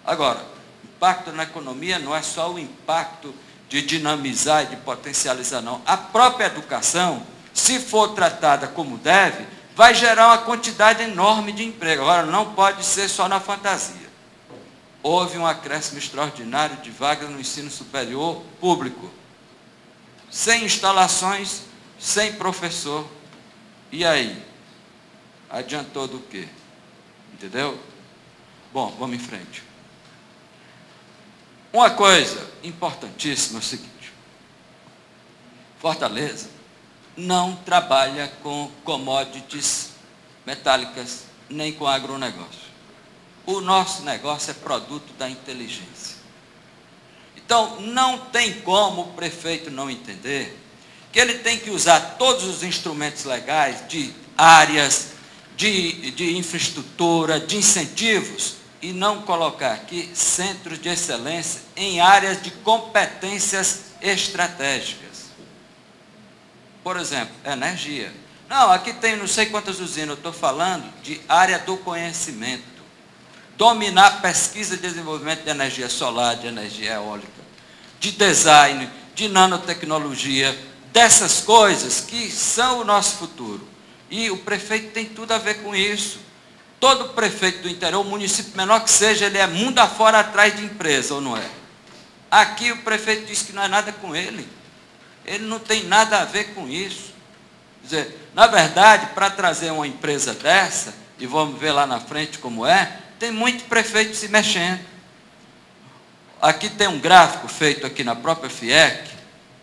Agora, impacto na economia não é só o impacto de dinamizar e de potencializar, não. A própria educação, se for tratada como deve, vai gerar uma quantidade enorme de emprego. Agora, não pode ser só na fantasia. Houve um acréscimo extraordinário de vagas no ensino superior público. Sem instalações, sem professor. E aí? Adiantou do quê? Entendeu? Bom, vamos em frente. Uma coisa importantíssima é o seguinte: Fortaleza não trabalha com commodities metálicas, nem com agronegócio. O nosso negócio é produto da inteligência. Então, não tem como o prefeito não entender que ele tem que usar todos os instrumentos legais de áreas, de infraestrutura, de incentivos, e não colocar aqui centros de excelência em áreas de competências estratégicas. Por exemplo, energia. Não, aqui tem não sei quantas usinas, eu estou falando de área do conhecimento, dominar a pesquisa e desenvolvimento de energia solar, de energia eólica, de design, de nanotecnologia, dessas coisas que são o nosso futuro. E o prefeito tem tudo a ver com isso. Todo prefeito do interior, o município menor que seja, ele é mundo afora atrás de empresa, ou não é? Aqui o prefeito diz que não é nada com ele. Ele não tem nada a ver com isso. Quer dizer, na verdade, para trazer uma empresa dessa, e vamos ver lá na frente como é, tem muito prefeito se mexendo. Aqui tem um gráfico feito aqui na própria FIEC,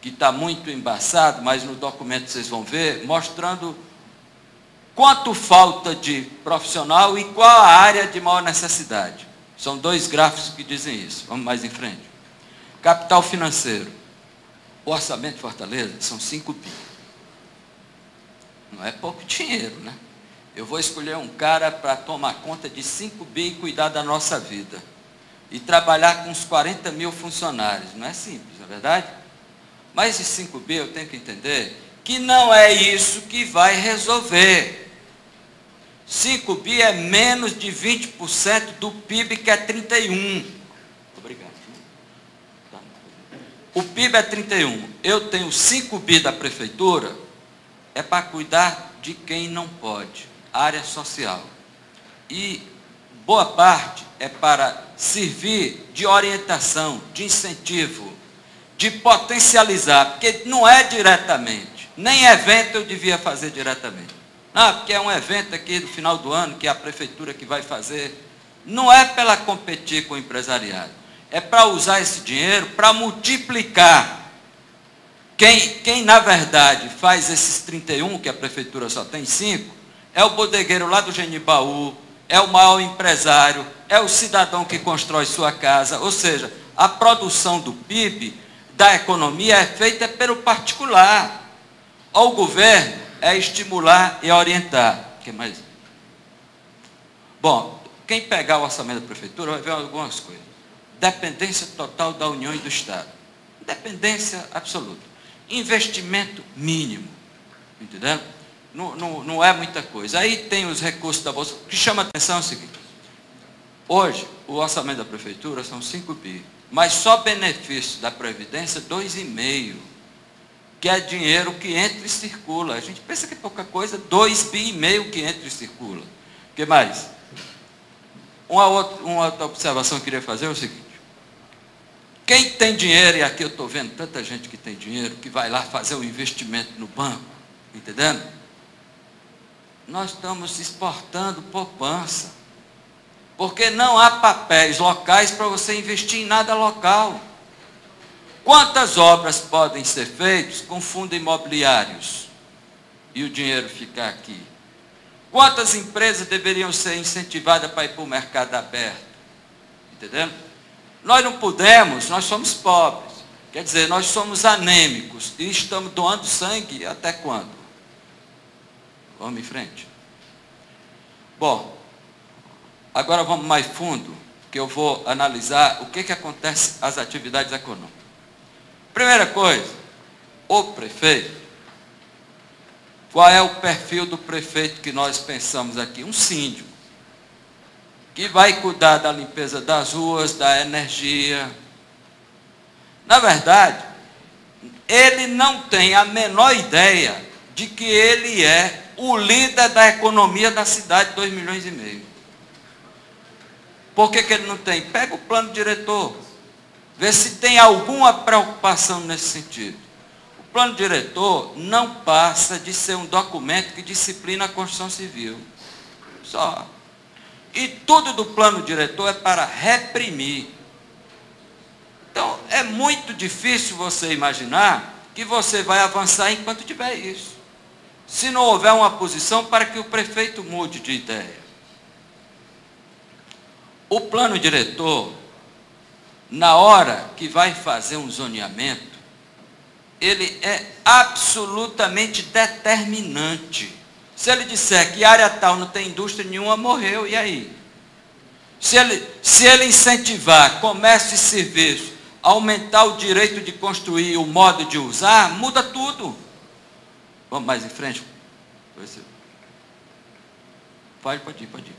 que está muito embaçado, mas no documento vocês vão ver, mostrando quanto falta de profissional e qual a área de maior necessidade. São 2 gráficos que dizem isso. Vamos mais em frente. Capital financeiro. O orçamento de Fortaleza são 5 bi. Não é pouco dinheiro, né? Eu vou escolher um cara para tomar conta de 5 bi e cuidar da nossa vida. E trabalhar com uns 40 mil funcionários. Não é simples, não é verdade? Mas esses 5 bi eu tenho que entender que não é isso que vai resolver. 5 bi é menos de 20% do PIB, que é 31. Obrigado. O PIB é 31. Eu tenho 5 bi da prefeitura, é para cuidar de quem não pode. Área social. E boa parte é para servir de orientação, de incentivo, de potencializar, porque não é diretamente. Nem evento eu devia fazer diretamente. Não, porque é um evento aqui no final do ano, que é a prefeitura que vai fazer. Não é para ela competir com o empresariado. É para usar esse dinheiro para multiplicar. Quem, na verdade, faz esses 31, que a prefeitura só tem 5, é o bodegueiro lá do Genibaú, é o maior empresário, é o cidadão que constrói sua casa. Ou seja, a produção do PIB, da economia, é feita pelo particular. O governo é estimular e orientar. O que mais? Bom, quem pegar o orçamento da prefeitura vai ver algumas coisas. Dependência total da União e do Estado. Dependência absoluta. Investimento mínimo. Entendeu? Não é muita coisa. Aí tem os recursos da Bolsa. O que chama a atenção é o seguinte. Hoje, o orçamento da prefeitura são 5 bi. Mas só benefício da Previdência, 2,5. Que é dinheiro que entra e circula. A gente pensa que é pouca coisa, 2,5 bi que entra e circula. O que mais? Uma outra observação que eu queria fazer é o seguinte. Quem tem dinheiro, e aqui eu estou vendo tanta gente que tem dinheiro, que vai lá fazer um investimento no banco, entendendo? Nós estamos exportando poupança. Porque não há papéis locais para você investir em nada local. Quantas obras podem ser feitas com fundos imobiliários e o dinheiro ficar aqui? Quantas empresas deveriam ser incentivadas para ir para o mercado aberto? Entendendo? Nós não podemos, nós somos pobres. Quer dizer, nós somos anêmicos e estamos doando sangue até quando? Vamos em frente. Bom, agora vamos mais fundo, que eu vou analisar o que acontece às atividades econômicas. Primeira coisa, o prefeito. Qual é o perfil do prefeito que nós pensamos aqui? Um síndico, que vai cuidar da limpeza das ruas, da energia. Na verdade, ele não tem a menor ideia de que ele é o líder da economia da cidade, 2,5 milhões. Por que ele não tem? Pega o plano diretor. Vê se tem alguma preocupação nesse sentido. O plano diretor não passa de ser um documento que disciplina a Constituição Civil. Só. E tudo do plano diretor é para reprimir. Então, é muito difícil você imaginar que você vai avançar enquanto tiver isso. Se não houver uma posição para que o prefeito mude de ideia. O plano diretor, na hora que vai fazer um zoneamento, ele é absolutamente determinante. Se ele disser que área tal não tem indústria nenhuma, morreu, e aí? Se ele incentivar comércio e serviço, aumentar o direito de construir, o modo de usar, muda tudo. Vamos mais em frente? Pode ir.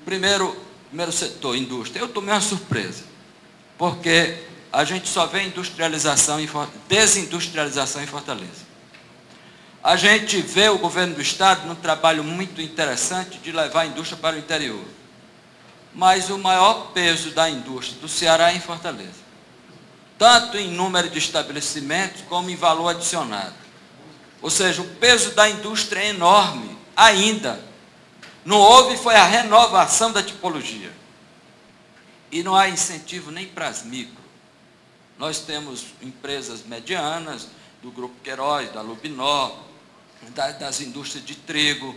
primeiro setor, indústria, eu tomei uma surpresa, porque a gente só vê desindustrialização em Fortaleza. A gente vê o governo do Estado num trabalho muito interessante de levar a indústria para o interior. Mas o maior peso da indústria do Ceará é em Fortaleza. Tanto em número de estabelecimentos, como em valor adicionado. Ou seja, o peso da indústria é enorme, ainda. Não houve, foi a renovação da tipologia. E não há incentivo nem para as micro. Nós temos empresas medianas, do Grupo Queiroz, da Lubinó, das indústrias de trigo,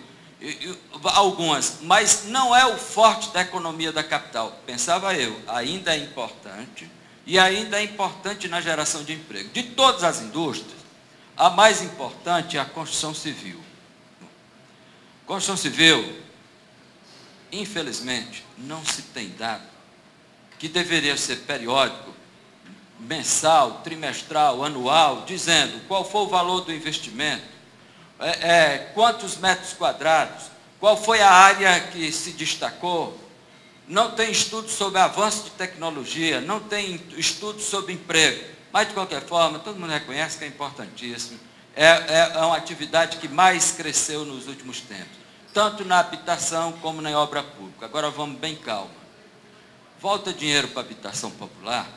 algumas, mas não é o forte da economia da capital. Pensava eu, ainda é importante, e ainda é importante na geração de emprego. De todas as indústrias, a mais importante é a construção civil. Construção civil, infelizmente, não se tem dado, que deveria ser periódico, mensal, trimestral, anual, dizendo qual foi o valor do investimento, quantos metros quadrados, qual foi a área que se destacou. Não tem estudo sobre avanço de tecnologia, não tem estudo sobre emprego, mas de qualquer forma, todo mundo reconhece que é importantíssimo, é uma atividade que mais cresceu nos últimos tempos, tanto na habitação como na obra pública. Agora vamos bem calma. Volta dinheiro para a habitação popular,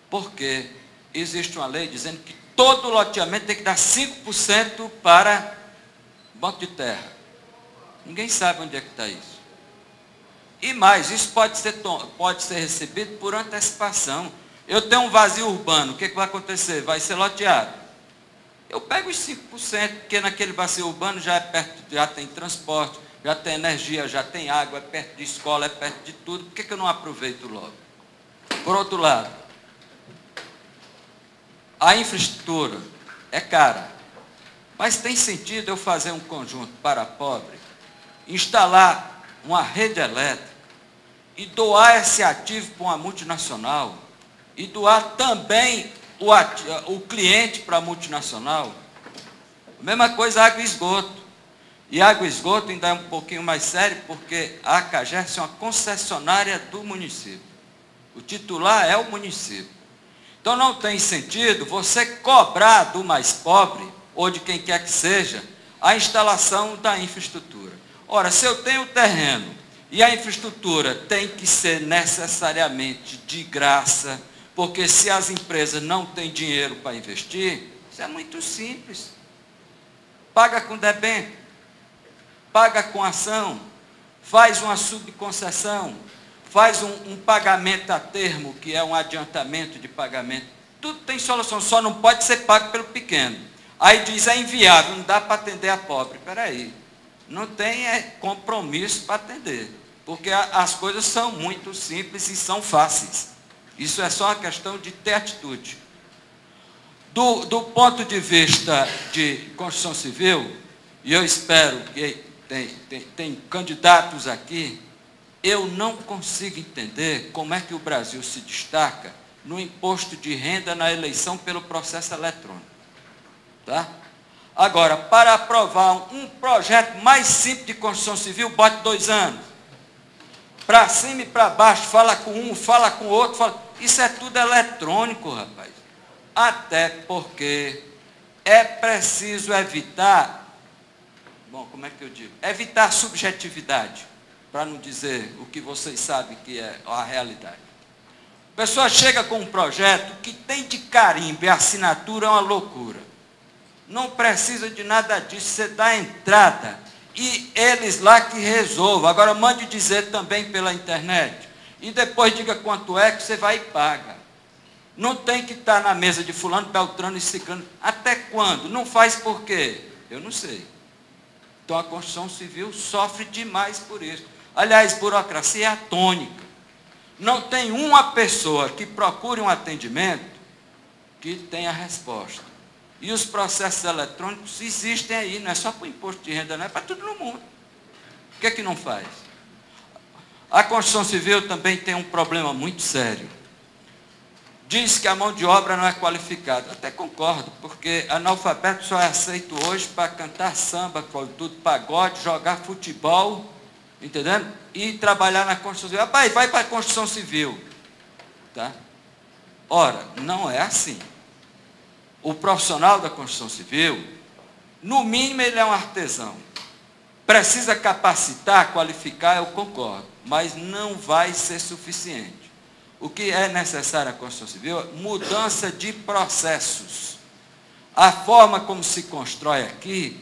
porque existe uma lei dizendo que todo loteamento tem que dar 5% para banco de terra. Ninguém sabe onde é que está isso. E mais, isso pode ser recebido por antecipação. Eu tenho um vazio urbano, o que vai acontecer? Vai ser loteado. Eu pego os 5%, porque naquele vazio urbano já é perto, já tem transporte, já tem energia, já tem água, é perto de escola, é perto de tudo. Por que eu não aproveito logo? Por outro lado, a infraestrutura é cara, mas tem sentido eu fazer um conjunto para pobre, instalar uma rede elétrica e doar esse ativo para uma multinacional e doar também o cliente para a multinacional? Mesma coisa água e esgoto. E água e esgoto ainda é um pouquinho mais sério, porque a CAGERS é uma concessionária do município. O titular é o município. Então não tem sentido você cobrar do mais pobre, ou de quem quer que seja, a instalação da infraestrutura. Ora, se eu tenho terreno e a infraestrutura tem que ser necessariamente de graça, porque se as empresas não têm dinheiro para investir, isso é muito simples. Paga com debênture, paga com ação, faz uma subconcessão, faz um pagamento a termo, que é um adiantamento de pagamento. Tudo tem solução, só não pode ser pago pelo pequeno. Aí diz, é inviável, não dá para atender a pobre. Espera aí, não tem compromisso para atender, porque as coisas são muito simples e são fáceis. Isso é só uma questão de ter atitude. Do ponto de vista de construção civil, e eu espero que tem candidatos aqui, eu não consigo entender como é que o Brasil se destaca no imposto de renda na eleição pelo processo eletrônico. Tá? Agora, para aprovar um projeto mais simples de construção civil, bote 2 anos. Para cima e para baixo, fala com um, fala com o outro. Isso é tudo eletrônico, rapaz. Até porque é preciso evitar, como é que eu digo? Evitar subjetividade, para não dizer o que vocês sabem que é a realidade. A pessoa chega com um projeto que tem de carimbo e assinatura, é uma loucura. Não precisa de nada disso, você dá a entrada e eles lá que resolvam. Agora mande dizer também pela internet e depois diga quanto é que você vai e paga. Não tem que estar na mesa de fulano, beltrano e ciclano. Até quando? Não faz por quê? Eu não sei. Então a construção civil sofre demais por isso. Aliás, burocracia é atônica. Não tem uma pessoa que procure um atendimento que tenha resposta. E os processos eletrônicos existem aí, não é só para o imposto de renda, não é para tudo no mundo. Por que não faz? A construção civil também tem um problema muito sério. Diz que a mão de obra não é qualificada. Até concordo, porque analfabeto só é aceito hoje para cantar samba, tudo pagode, jogar futebol entendendo? E trabalhar na construção civil. Rapaz, vai para a construção civil. Tá? Ora, não é assim. O profissional da construção civil, no mínimo, ele é um artesão. Precisa capacitar, qualificar, eu concordo, mas não vai ser suficiente. O que é necessário na construção civil é mudança de processos. A forma como se constrói aqui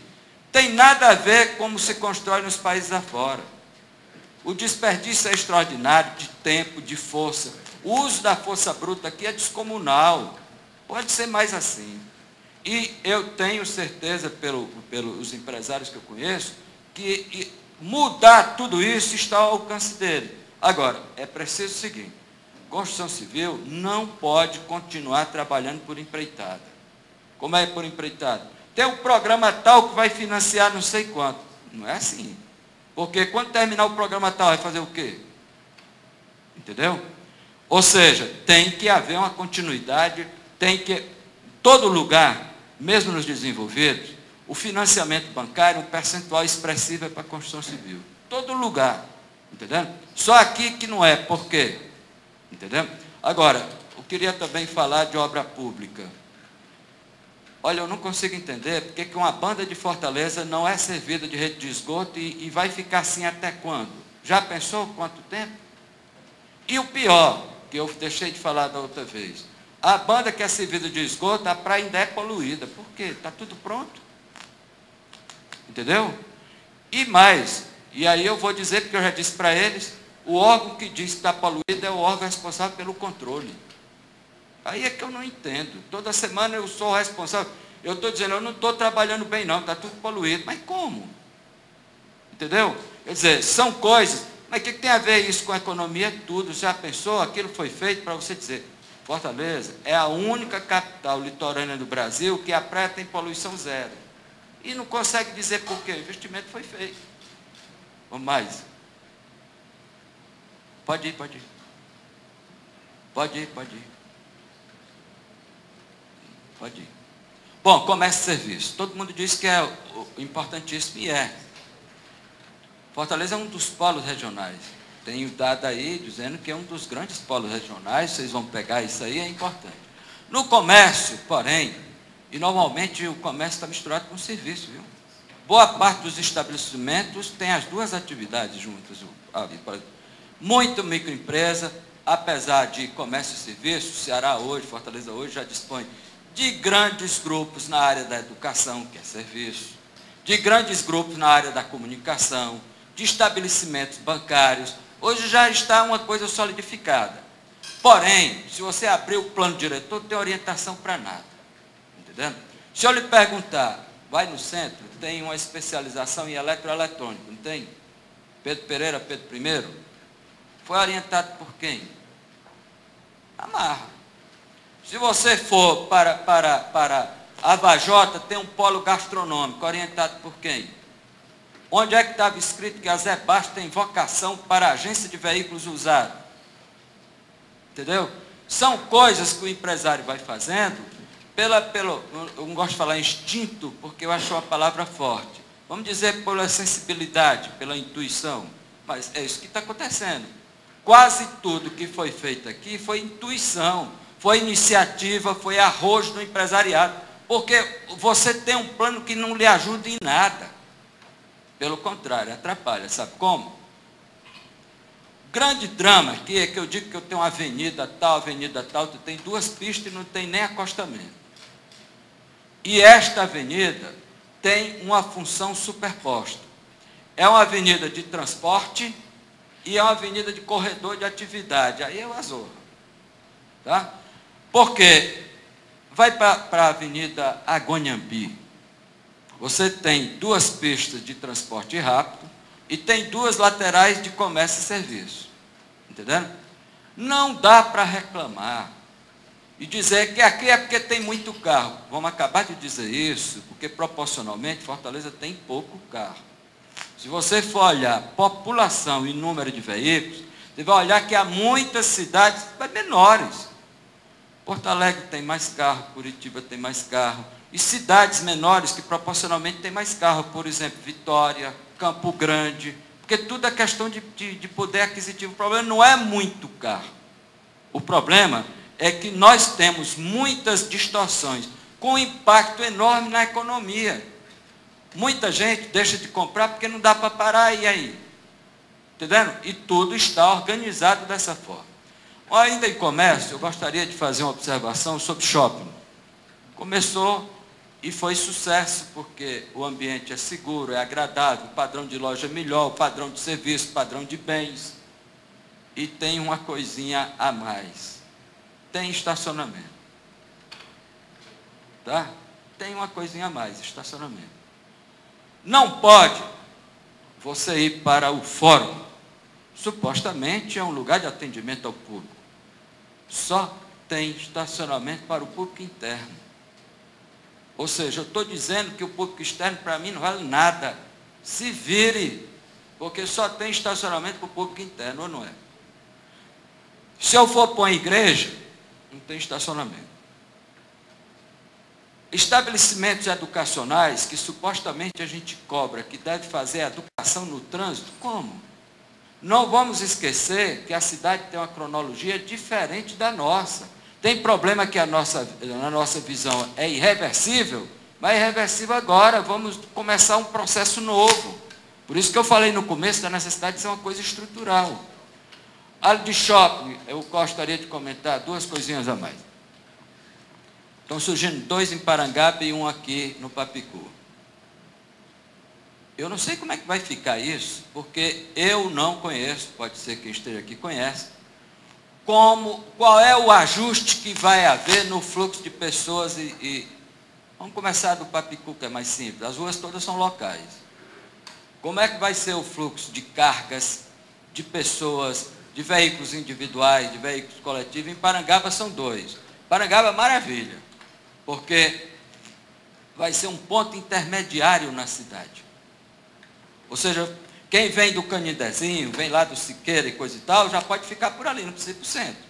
tem nada a ver com como se constrói nos países afora. O desperdício é extraordinário de tempo, de força. O uso da força bruta aqui é descomunal. Pode ser mais assim. E eu tenho certeza, pelos empresários que eu conheço, que mudar tudo isso está ao alcance dele. Agora, é preciso o seguinte: construção civil não pode continuar trabalhando por empreitada. Como é por empreitada? Tem um programa tal que vai financiar não sei quanto. Não é assim. Porque quando terminar o programa tal, vai fazer o quê? Entendeu? Ou seja, tem que haver uma continuidade, tem que, todo lugar, mesmo nos desenvolvidos, o financiamento bancário, um percentual expressivo é para a construção civil. Todo lugar, entendeu? Só aqui que não é, por quê? Entendeu? Agora, eu queria também falar de obra pública. Olha, eu não consigo entender porque que uma banda de Fortaleza não é servida de rede de esgoto e vai ficar assim até quando? Já pensou quanto tempo? E o pior, que eu deixei de falar da outra vez, a banda que é servida de esgoto, a praia ainda é poluída. Por quê? Está tudo pronto. Entendeu? E mais, e aí eu vou dizer, porque eu já disse para eles, o órgão que diz que está poluído é o órgão responsável pelo controle. Aí é que eu não entendo. Toda semana eu sou responsável. Eu estou dizendo, eu não estou trabalhando bem não, está tudo poluído. Mas como? Entendeu? Quer dizer, são coisas. Mas o que tem a ver isso com a economia? Tudo. Já pensou? Aquilo foi feito para você dizer, Fortaleza é a única capital litorânea do Brasil que a praia tem poluição zero. E não consegue dizer por quê. O investimento foi feito. Vamos mais. Pode ir, pode ir. Pode ir, pode ir. Pode ir. Bom, comércio e serviço. Todo mundo diz que é importantíssimo e é. Fortaleza é um dos polos regionais. Tenho dado aí dizendo que é um dos grandes polos regionais. Vocês vão pegar isso aí, é importante. No comércio, porém, e normalmente o comércio está misturado com o serviço, viu? Boa parte dos estabelecimentos tem as duas atividades juntas. Muita microempresa, apesar de comércio e serviço, Ceará hoje, Fortaleza hoje já dispõe de grandes grupos na área da educação, que é serviço, de grandes grupos na área da comunicação, de estabelecimentos bancários. Hoje já está uma coisa solidificada. Porém, se você abrir o plano diretor, não tem orientação para nada. Entendendo? Se eu lhe perguntar, vai no centro, tem uma especialização em eletroeletrônica, não tem? Pedro Pereira, Pedro I, foi orientado por quem? Amarra. Se você for para a Vajota, tem um polo gastronômico, orientado por quem? Onde é que estava escrito que a Zé Bastos tem vocação para agência de veículos usados? Entendeu? São coisas que o empresário vai fazendo, eu não gosto de falar instinto, porque eu acho a palavra forte. Vamos dizer pela sensibilidade, pela intuição. Mas é isso que está acontecendo. Quase tudo que foi feito aqui foi intuição, foi iniciativa, foi arrojo do empresariado. Porque você tem um plano que não lhe ajuda em nada. Pelo contrário, atrapalha. Sabe como? Grande drama aqui é que eu digo que eu tenho uma avenida tal, tu tem duas pistas e não tem nem acostamento. E esta avenida tem uma função superposta. É uma avenida de transporte e é uma avenida de corredor de atividade. Aí é o azorro. Tá? Porque vai para a avenida Agonhambi. Você tem duas pistas de transporte rápido e tem duas laterais de comércio e serviço. Entendendo? Não dá para reclamar e dizer que aqui é porque tem muito carro. Vamos acabar de dizer isso, porque proporcionalmente Fortaleza tem pouco carro. Se você for olhar população e número de veículos, você vai olhar que há muitas cidades menores. Porto Alegre tem mais carro, Curitiba tem mais carro, e cidades menores que proporcionalmente têm mais carro, por exemplo, Vitória, Campo Grande, Porque tudo é questão de poder aquisitivo. O problema não é muito caro. O problema é que nós temos muitas distorções, com impacto enorme na economia. Muita gente deixa de comprar porque não dá para parar, e aí? Entendendo? E tudo está organizado dessa forma. Ainda em comércio, eu gostaria de fazer uma observação sobre shopping. Começou e foi sucesso, porque o ambiente é seguro, é agradável, o padrão de loja é melhor, o padrão de serviço, o padrão de bens. E tem uma coisinha a mais. Tem estacionamento. Tá? Tem uma coisinha a mais, estacionamento. Não pode você ir para o fórum. Supostamente é um lugar de atendimento ao público. Só tem estacionamento para o público interno. Ou seja, eu estou dizendo que o público externo para mim não vale nada. Se vire, porque só tem estacionamento para o público interno, ou não é? Se eu for para uma igreja, não tem estacionamento. Estabelecimentos educacionais que supostamente a gente cobra, que deve fazer a educação no trânsito, como? Não vamos esquecer que a cidade tem uma cronologia diferente da nossa. Tem problema que na nossa visão é irreversível, mas é irreversível agora. Vamos começar um processo novo. Por isso que eu falei no começo da necessidade de ser uma coisa estrutural. Área de shopping, eu gostaria de comentar duas coisinhas a mais. Estão surgindo 2 em Parangaba e 1 aqui no Papicu. Eu não sei como é que vai ficar isso, porque eu não conheço, pode ser que quem esteja aqui conhece, qual é o ajuste que vai haver no fluxo de pessoas vamos começar do Papicu, que é mais simples. As ruas todas são locais. Como é que vai ser o fluxo de cargas, de pessoas, de veículos individuais, de veículos coletivos? Em Parangaba são 2. Parangaba, maravilha, porque vai ser um ponto intermediário na cidade. Ou seja, quem vem do Canindezinho, vem lá do Siqueira e coisa e tal, já pode ficar por ali, não precisa ir para o centro.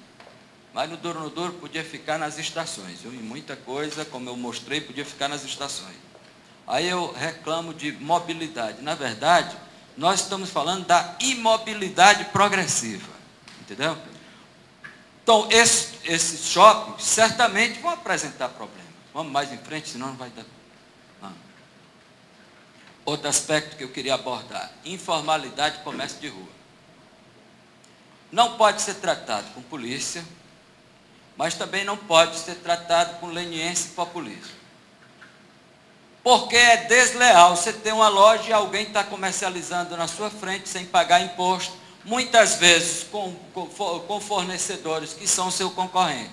Mas no Duro podia ficar nas estações. E muita coisa, como eu mostrei, podia ficar nas estações. Aí eu reclamo de mobilidade. Na verdade, nós estamos falando da imobilidade progressiva. Entendeu? Então, esses shoppings certamente vão apresentar problemas. Vamos mais em frente, senão não vai dar. Outro aspecto que eu queria abordar: informalidade e comércio de rua. Não pode ser tratado com polícia, mas também não pode ser tratado com leniência e populismo. Porque é desleal você ter uma loja e alguém está comercializando na sua frente sem pagar imposto, muitas vezes com fornecedores que são seu concorrente.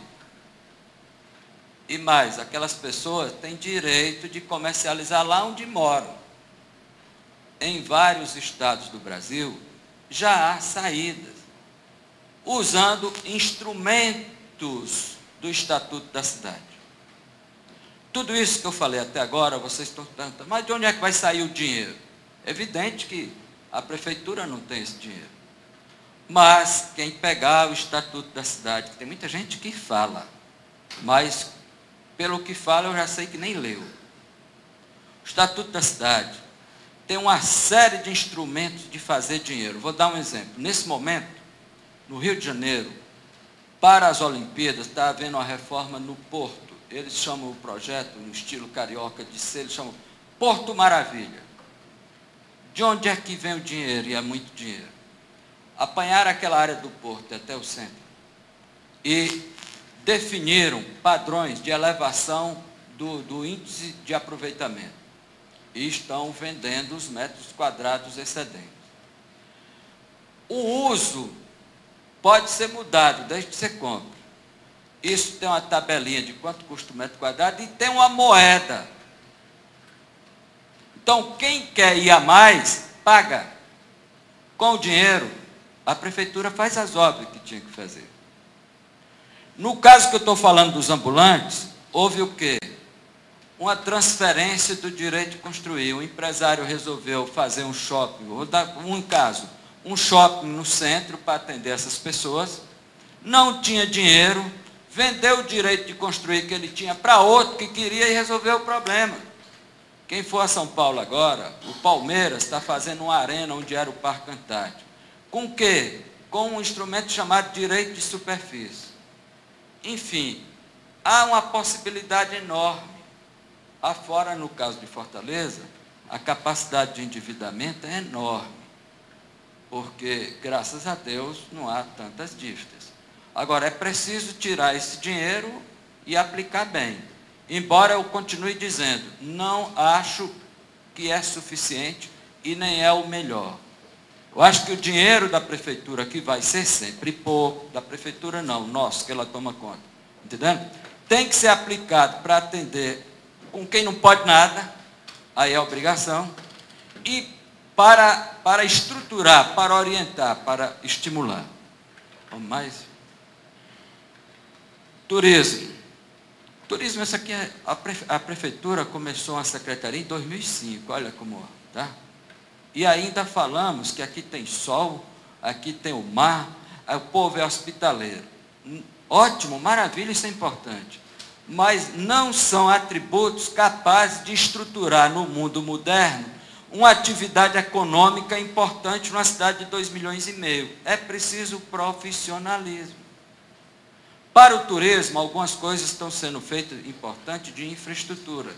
E mais, aquelas pessoas têm direito de comercializar lá onde moram. Em vários estados do Brasil, já há saídas, usando instrumentos do Estatuto da Cidade. Tudo isso que eu falei até agora, vocês estão perguntando, mas de onde é que vai sair o dinheiro? É evidente que a prefeitura não tem esse dinheiro. Mas quem pegar o Estatuto da Cidade, tem muita gente que fala, mas pelo que fala eu já sei que nem leu. O Estatuto da Cidade tem uma série de instrumentos de fazer dinheiro. Vou dar um exemplo. Nesse momento, no Rio de Janeiro, para as Olimpíadas, está havendo uma reforma no Porto. Eles chamam o projeto, no estilo carioca de ser, eles chamam Porto Maravilha. De onde é que vem o dinheiro? E é muito dinheiro. Apanhar aquela área do Porto até o centro e definiram padrões de elevação do índice de aproveitamento. E estão vendendo os metros quadrados excedentes. O uso pode ser mudado desde que você compre. Isso tem uma tabelinha de quanto custa o metro quadrado e tem uma moeda. Então, quem quer ir a mais, paga. Com o dinheiro, a prefeitura faz as obras que tinha que fazer. No caso que eu estou falando dos ambulantes, houve o quê? Uma transferência do direito de construir. O empresário resolveu fazer um shopping, vou dar um caso, um shopping no centro para atender essas pessoas, não tinha dinheiro, vendeu o direito de construir que ele tinha para outro que queria e resolveu o problema. Quem for a São Paulo agora, o Palmeiras está fazendo uma arena onde era o Parque Antártico. Com o quê? Com um instrumento chamado direito de superfície. Enfim, há uma possibilidade enorme. Afora, no caso de Fortaleza, a capacidade de endividamento é enorme, porque, graças a Deus, não há tantas dívidas. Agora, é preciso tirar esse dinheiro e aplicar bem. Embora eu continue dizendo, não acho que é suficiente e nem é o melhor. Eu acho que o dinheiro da prefeitura, que vai ser sempre pouco, da prefeitura não, nosso, que ela toma conta, entendendo? Tem que ser aplicado para atender com quem não pode nada, aí é obrigação, e para estruturar, para orientar, para estimular. Vamos mais? Turismo. Turismo, essa aqui, a prefeitura começou uma secretaria em 2005, olha como, tá? E ainda falamos que aqui tem sol, aqui tem o mar, o povo é hospitaleiro. Ótimo, maravilha, isso é importante. Mas não são atributos capazes de estruturar no mundo moderno uma atividade econômica importante numa cidade de 2,5 milhões. É preciso profissionalismo. Para o turismo, algumas coisas estão sendo feitas importantes de infraestrutura.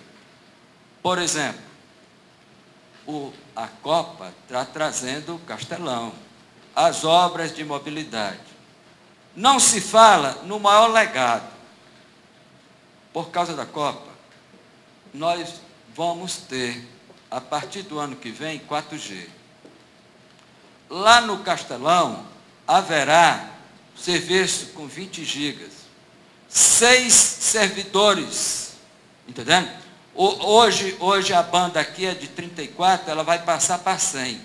Por exemplo, a Copa está trazendo o Castelão, as obras de mobilidade. Não se fala no maior legado. Por causa da Copa, nós vamos ter, a partir do ano que vem, 4G. Lá no Castelão, haverá serviço com 20 gigas. 6 servidores, entendendo? Hoje a banda aqui é de 34, ela vai passar para 100.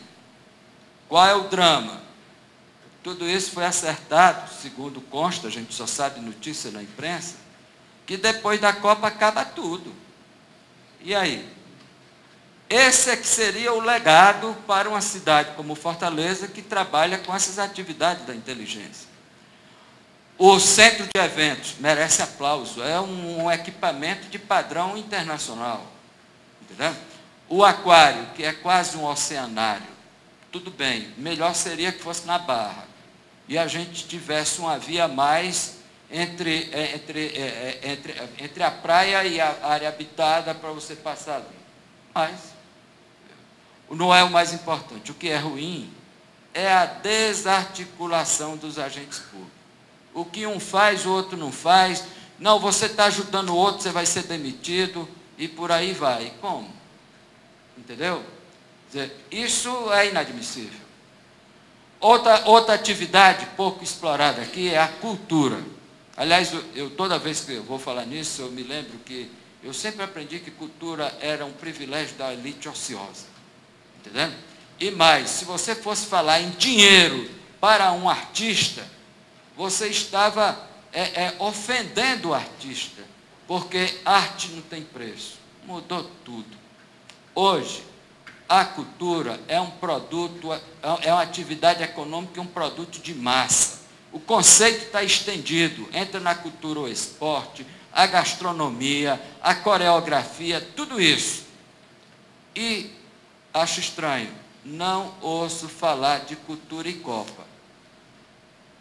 Qual é o drama? Tudo isso foi acertado, segundo consta, a gente só sabe notícia na imprensa, que depois da Copa acaba tudo. E aí? Esse é que seria o legado para uma cidade como Fortaleza, que trabalha com essas atividades da inteligência. O centro de eventos merece aplauso, é um equipamento de padrão internacional. Entendeu? O aquário, que é quase um oceanário, tudo bem, melhor seria que fosse na Barra. E a gente tivesse uma via a mais entre a praia e a área habitada para você passar ali. Mas não é o mais importante. O que é ruim é a desarticulação dos agentes públicos. O que um faz, o outro não faz. Não, você está ajudando o outro, você vai ser demitido e por aí vai. Como? Entendeu? Quer dizer, isso é inadmissível. Outra atividade pouco explorada aqui é a cultura. Aliás, toda vez que eu vou falar nisso, eu me lembro que eu sempre aprendi que cultura era um privilégio da elite ociosa. Entendeu? E mais, se você fosse falar em dinheiro para um artista, você estava ofendendo o artista, porque arte não tem preço. Mudou tudo. Hoje, a cultura é um produto, é uma atividade econômica, um produto de massa. O conceito está estendido, entra na cultura o esporte, a gastronomia, a coreografia, tudo isso. E acho estranho, não ouço falar de cultura e Copa.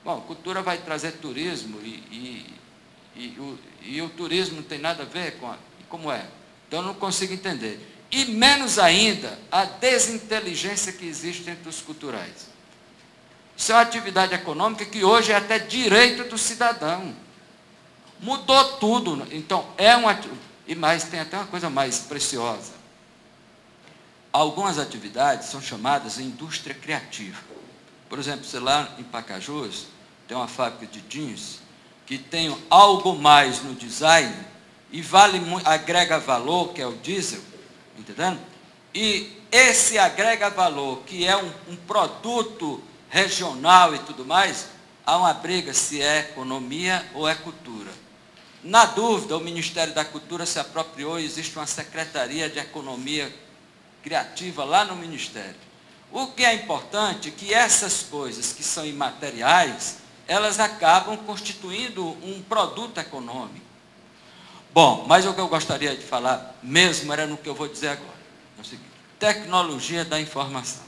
Bom, cultura vai trazer turismo e o turismo não tem nada a ver com como é. Então, eu não consigo entender. E menos ainda, a desinteligência que existe entre os culturais. Isso é uma atividade econômica que hoje é até direito do cidadão. Mudou tudo. Então, e mais, tem até uma coisa mais preciosa. Algumas atividades são chamadas de indústria criativa. Por exemplo, sei lá, em Pacajus, tem uma fábrica de jeans que tem algo mais no design e agrega valor, que é o diesel, entendendo? E esse agrega valor, que é um produto regional e tudo mais, há uma briga se é economia ou é cultura. Na dúvida, o Ministério da Cultura se apropriou e existe uma Secretaria de Economia Criativa lá no Ministério. O que é importante é que essas coisas que são imateriais, elas acabam constituindo um produto econômico. Bom, mas o que eu gostaria de falar mesmo era no que eu vou dizer agora. é o seguinte: tecnologia da informação.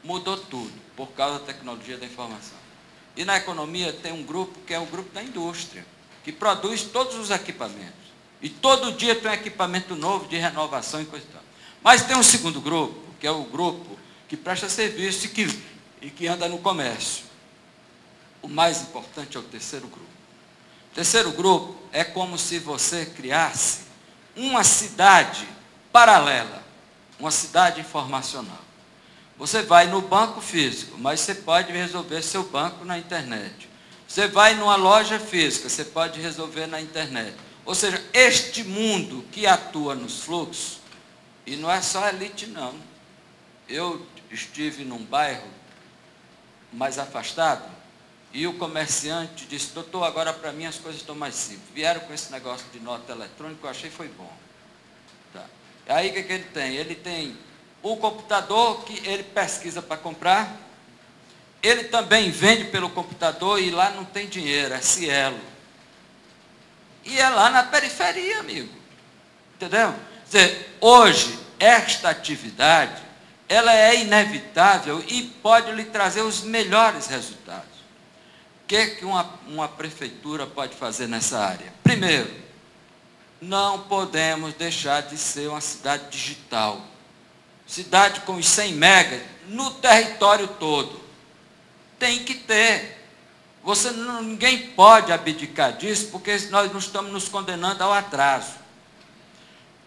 Mudou tudo por causa da tecnologia da informação. E na economia tem um grupo que é o grupo da indústria, que produz todos os equipamentos. E todo dia tem um equipamento novo de renovação e coisa e tal. Mas tem um segundo grupo, que é o grupo que presta serviço e que anda no comércio. O mais importante é o terceiro grupo. O terceiro grupo é como se você criasse uma cidade paralela, uma cidade informacional. Você vai no banco físico, mas você pode resolver seu banco na internet. Você vai numa loja física, você pode resolver na internet. Ou seja, este mundo que atua nos fluxos, e não é só elite não. Eu estive num bairro mais afastado, e o comerciante disse: doutor, agora para mim as coisas estão mais simples. Vieram com esse negócio de nota eletrônica, eu achei foi bom. Tá. Aí o que ele tem? Ele tem o computador que ele pesquisa para comprar, ele também vende pelo computador e lá não tem dinheiro, é Cielo. E é lá na periferia, amigo. Entendeu? Quer dizer, hoje, esta atividade, ela é inevitável e pode lhe trazer os melhores resultados. O que uma prefeitura pode fazer nessa área? Primeiro, não podemos deixar de ser uma cidade digital. Cidade com os 100 megas no território todo. Tem que ter. Ninguém pode abdicar disso, porque nós não estamos nos condenando ao atraso.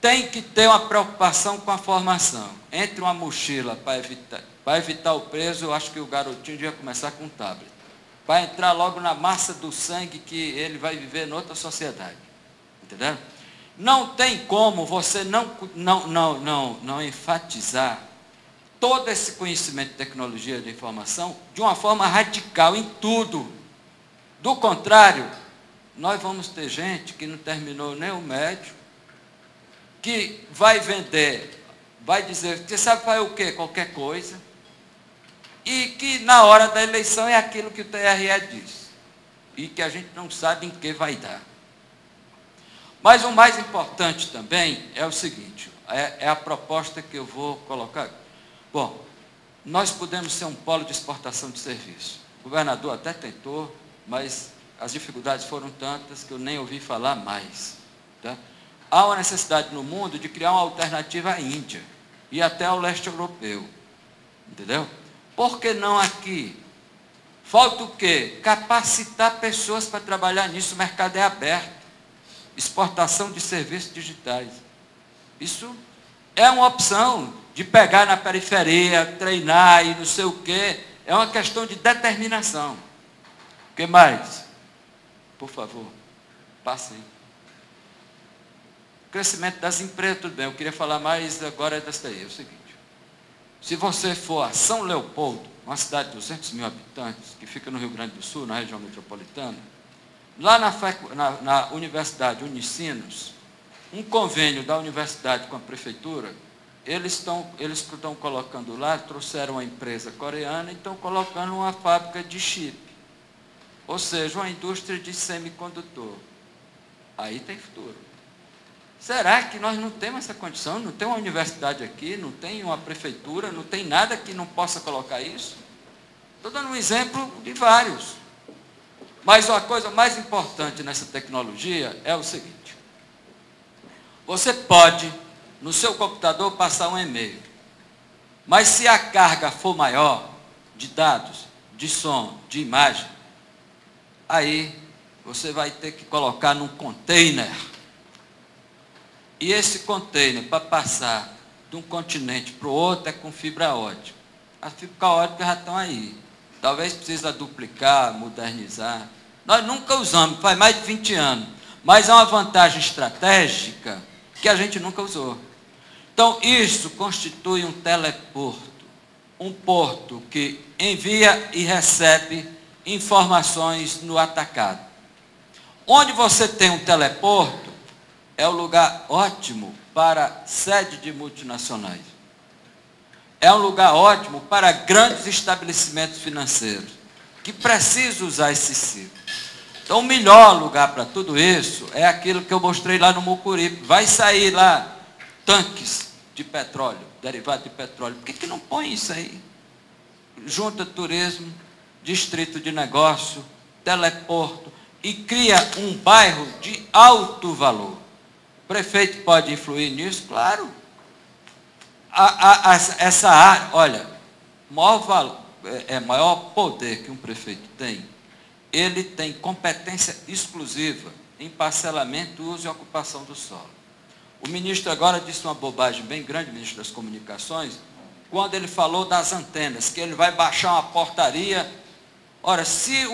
Tem que ter uma preocupação com a formação. Entre uma mochila para evitar o preso, eu acho que o garotinho devia começar com um tablet. Para entrar logo na massa do sangue que ele vai viver em outra sociedade. Entendeu? Não tem como você não enfatizar todo esse conhecimento de tecnologia de informação de uma forma radical em tudo. Do contrário, nós vamos ter gente que não terminou nem o médio, que vai vender, vai dizer, você sabe fazer o quê? Qualquer coisa, e que na hora da eleição é aquilo que o TRE diz, e que a gente não sabe em que vai dar. Mas o mais importante também é o seguinte, é a proposta que eu vou colocar. Bom, nós podemos ser um polo de exportação de serviço. O governador até tentou, mas as dificuldades foram tantas que eu nem ouvi falar mais. Tá? Há uma necessidade no mundo de criar uma alternativa à Índia e até ao leste europeu. Entendeu? Por que não aqui? Falta o quê? Capacitar pessoas para trabalhar nisso. O mercado é aberto. Exportação de serviços digitais. Isso é uma opção de pegar na periferia, treinar e não sei o quê. É uma questão de determinação. O que mais? Por favor, passem. Crescimento das empresas, tudo bem. Eu queria falar mais agora dessa aí. É o seguinte. Se você for a São Leopoldo, uma cidade de 200 mil habitantes, que fica no Rio Grande do Sul, na região metropolitana, lá na Universidade Unicinos, um convênio da universidade com a prefeitura, eles estão colocando lá, trouxeram uma empresa coreana e estão colocando uma fábrica de chip. Ou seja, uma indústria de semicondutor. Aí tem futuro. Será que nós não temos essa condição? Não tem uma universidade aqui, não tem uma prefeitura, não tem nada que não possa colocar isso? Estou dando um exemplo de vários. Mas a coisa mais importante nessa tecnologia é o seguinte. Você pode, no seu computador, passar um e-mail. Mas se a carga for maior, de dados, de som, de imagem, aí você vai ter que colocar num container. E esse container, para passar de um continente para o outro, é com fibra ótica. As fibras óticas já estão aí. Talvez precisa duplicar, modernizar. Nós nunca usamos, faz mais de 20 anos. Mas é uma vantagem estratégica que a gente nunca usou. Então, isso constitui um teleporto. Um porto que envia e recebe informações no atacado. Onde você tem um teleporto, é um lugar ótimo para sede de multinacionais. É um lugar ótimo para grandes estabelecimentos financeiros, que precisam usar esse ciclo. Então, o melhor lugar para tudo isso é aquilo que eu mostrei lá no Mucuripe. Vai sair lá tanques de petróleo, derivado de petróleo. Por que não põe isso aí? Junta turismo, distrito de negócio, teleporto, e cria um bairro de alto valor. O prefeito pode influir nisso? Claro. Essa área, olha, maior poder que um prefeito tem, ele tem competência exclusiva em parcelamento, uso e ocupação do solo. O ministro agora disse uma bobagem bem grande, o ministro das Comunicações, quando ele falou das antenas, que ele vai baixar uma portaria. Ora, se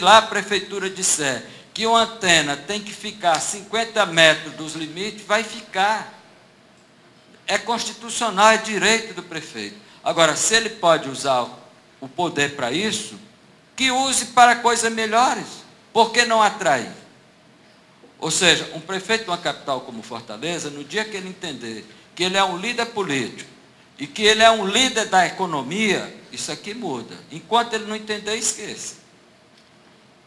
lá a prefeitura disser que uma antena tem que ficar a 50 metros dos limites, vai ficar. É constitucional, é direito do prefeito. Agora, se ele pode usar o poder para isso, que use para coisas melhores. Por que não atrair? Ou seja, um prefeito de uma capital como Fortaleza, no dia que ele entender que ele é um líder político e que ele é um líder da economia, isso aqui muda. Enquanto ele não entender, esqueça.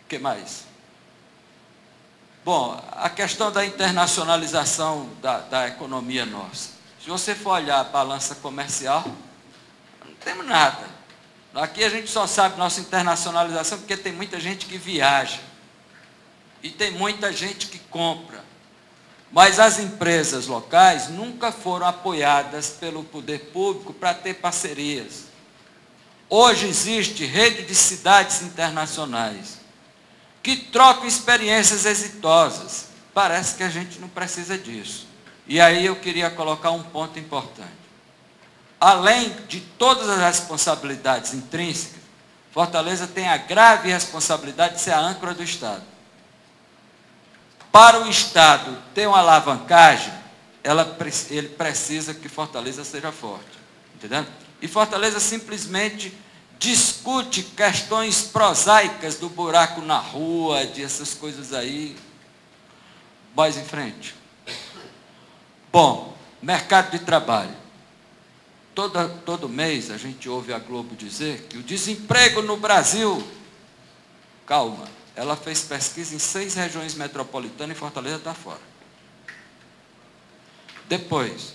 O que mais? Bom, a questão da internacionalização da economia nossa. Se você for olhar a balança comercial, não temos nada. Aqui a gente só sabe nossa internacionalização porque tem muita gente que viaja. E tem muita gente que compra. Mas as empresas locais nunca foram apoiadas pelo poder público para ter parcerias. Hoje existe rede de cidades internacionais que trocam experiências exitosas. Parece que a gente não precisa disso. E aí eu queria colocar um ponto importante. Além de todas as responsabilidades intrínsecas, Fortaleza tem a grave responsabilidade de ser a âncora do Estado. Para o Estado ter uma alavancagem, ele precisa que Fortaleza seja forte. Entendeu? E Fortaleza simplesmente discute questões prosaicas do buraco na rua, de essas coisas aí. Mais em frente. Bom, mercado de trabalho. Todo mês a gente ouve a Globo dizer que o desemprego no Brasil... Calma, ela fez pesquisa em 6 regiões metropolitanas e Fortaleza está fora. Depois,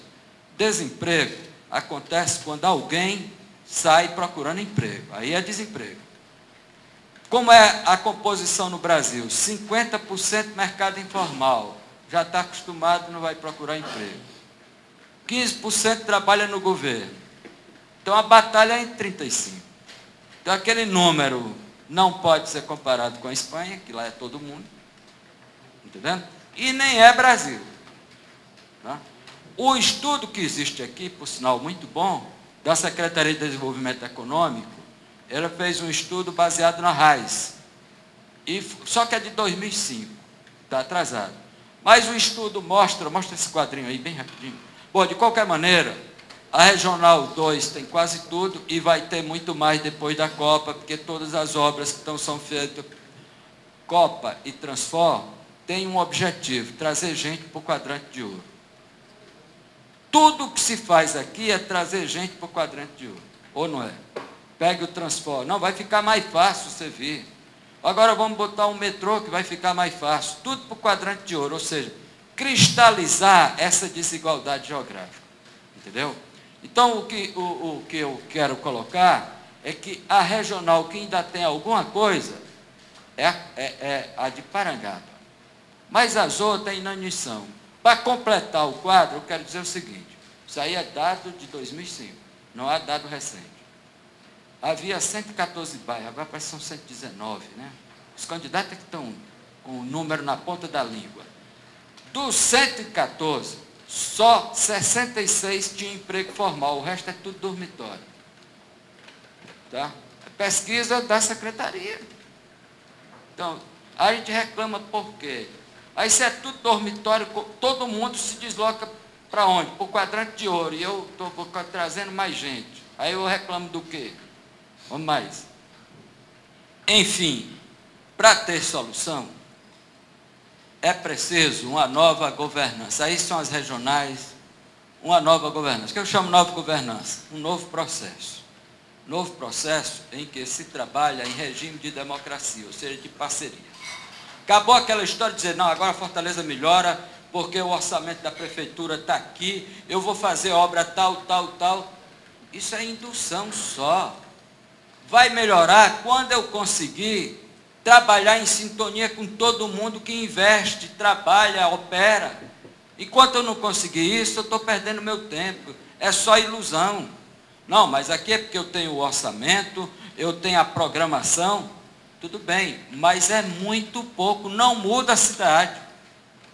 desemprego acontece quando alguém sai procurando emprego. Aí é desemprego. Como é a composição no Brasil? 50% mercado informal. Já está acostumado, não vai procurar emprego. 15% trabalha no governo. Então a batalha é em 35%. Então aquele número não pode ser comparado com a Espanha, que lá é todo mundo. Entendendo? E nem é Brasil. Tá? O estudo que existe aqui, por sinal muito bom, da Secretaria de Desenvolvimento Econômico, ela fez um estudo baseado na RAIS. Só que é de 2005. Está atrasado. Mas o estudo mostra esse quadrinho aí bem rapidinho. Bom, de qualquer maneira, a Regional 2 tem quase tudo e vai ter muito mais depois da Copa, porque todas as obras que são feitas, Copa e Transform, têm um objetivo, trazer gente para o quadrante de ouro. Tudo que se faz aqui é trazer gente para o quadrante de ouro. Ou não é? Pegue o Transform. Não, vai ficar mais fácil você vir. Agora vamos botar um metrô que vai ficar mais fácil. Tudo para o quadrante de ouro, ou seja, cristalizar essa desigualdade geográfica. Entendeu? Então, o que eu quero colocar é que a regional que ainda tem alguma coisa é a de Parangaba. Mas as outras têm inanição. Para completar o quadro, eu quero dizer o seguinte. Isso aí é dado de 2005, não há dado recente. Havia 114 bairros, agora parece que são 119, né? Os candidatos é que estão com o número na ponta da língua. Dos 114, só 66 tinham emprego formal, o resto é tudo dormitório. Tá? Pesquisa da secretaria. Então, a gente reclama por quê? Aí se é tudo dormitório, todo mundo se desloca para onde? Para o quadrante de ouro, e eu estou trazendo mais gente. Aí eu reclamo do quê? Vamos mais. Enfim, para ter solução, é preciso uma nova governança. Aí são as regionais, uma nova governança. O que eu chamo de nova governança? Um novo processo. Novo processo em que se trabalha em regime de democracia, ou seja, de parceria. Acabou aquela história de dizer, não, agora a Fortaleza melhora porque o orçamento da prefeitura está aqui, eu vou fazer obra tal, tal, tal. Isso é indução só. Vai melhorar quando eu conseguir trabalhar em sintonia com todo mundo que investe, trabalha, opera. Enquanto eu não conseguir isso, eu estou perdendo meu tempo. É só ilusão. Não, mas aqui é porque eu tenho o orçamento, eu tenho a programação. Tudo bem, mas é muito pouco, não muda a cidade.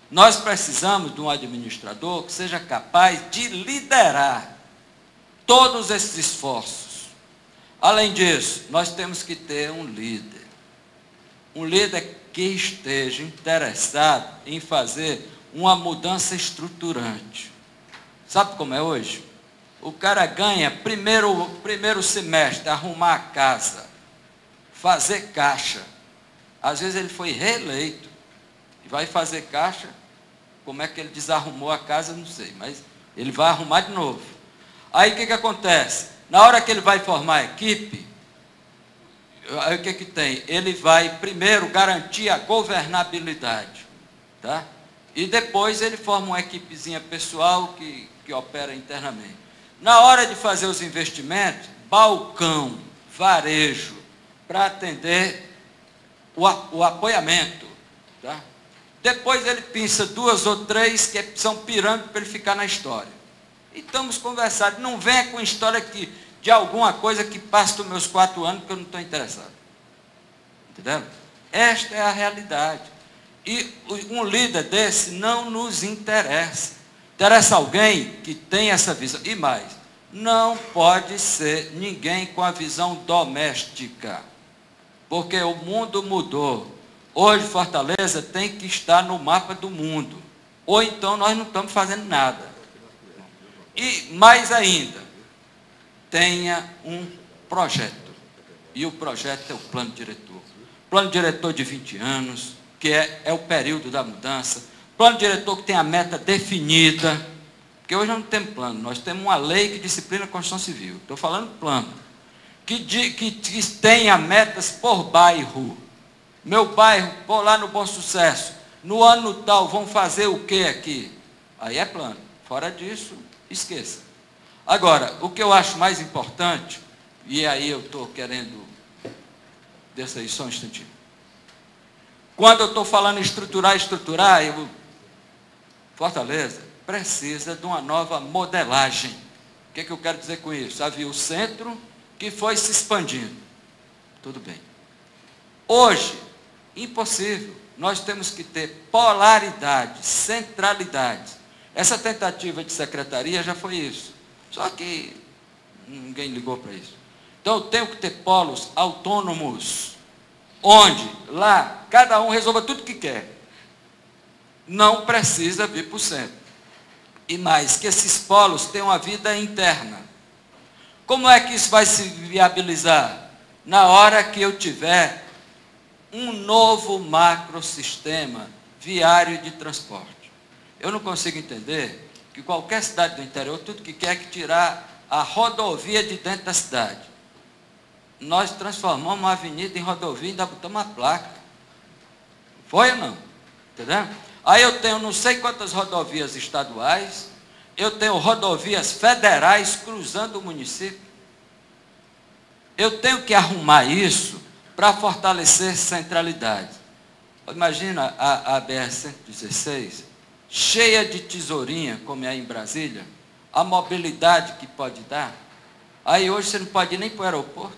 Nós precisamos de um administrador que seja capaz de liderar todos esses esforços. Além disso, nós temos que ter um líder que esteja interessado em fazer uma mudança estruturante. Sabe como é hoje? O cara ganha primeiro semestre, arrumar a casa, fazer caixa. Às vezes ele foi reeleito e vai fazer caixa. Como é que ele desarrumou a casa, não sei, mas ele vai arrumar de novo. Aí o que acontece? Na hora que ele vai formar a equipe, aí o que tem? Ele vai primeiro garantir a governabilidade, tá? E depois ele forma uma equipezinha pessoal que opera internamente. Na hora de fazer os investimentos, balcão, varejo, para atender o apoiamento, tá? Depois ele pinça 2 ou 3 que são pirâmides para ele ficar na história. E estamos conversando. Não venha com história de alguma coisa que passa dos meus 4 anos, porque eu não estou interessado. Entendeu? Esta é a realidade. E um líder desse não nos interessa. Interessa alguém que tem essa visão. E mais, não pode ser ninguém com a visão doméstica. Porque o mundo mudou. Hoje Fortaleza tem que estar no mapa do mundo. Ou então nós não estamos fazendo nada. E mais ainda, tenha um projeto. E o projeto é o plano diretor. Plano diretor de 20 anos, que é o período da mudança. Plano diretor que tem a meta definida. Porque hoje não temos plano, nós temos uma lei que disciplina a Constituição Civil. Estou falando plano. Que tenha metas por bairro. Meu bairro, vou lá no Bom Sucesso. No ano tal, vão fazer o que aqui? Aí é plano. Fora disso, esqueça. Agora, o que eu acho mais importante, e aí eu estou querendo, desça aí só um instantinho. Quando eu estou falando em estruturar, Fortaleza precisa de uma nova modelagem. O que eu quero dizer com isso? Havia o centro que foi se expandindo. Tudo bem. Hoje, impossível. Nós temos que ter polaridade, centralidade. Essa tentativa de secretaria já foi isso. Só que ninguém ligou para isso. Então, eu tenho que ter polos autônomos, onde lá cada um resolva tudo o que quer. Não precisa vir para o centro. E mais, que esses polos tenham uma vida interna. Como é que isso vai se viabilizar? Na hora que eu tiver um novo macrosistema viário de transporte. Eu não consigo entender que qualquer cidade do interior, tudo que quer é que tirar a rodovia de dentro da cidade. Nós transformamos uma avenida em rodovia e ainda botamos uma placa. Foi ou não? Entendeu? Aí eu tenho não sei quantas rodovias estaduais, eu tenho rodovias federais cruzando o município. Eu tenho que arrumar isso para fortalecer centralidade. Imagina a BR-116, cheia de tesourinha, como é em Brasília, a mobilidade que pode dar. Aí hoje você não pode ir nem para o aeroporto,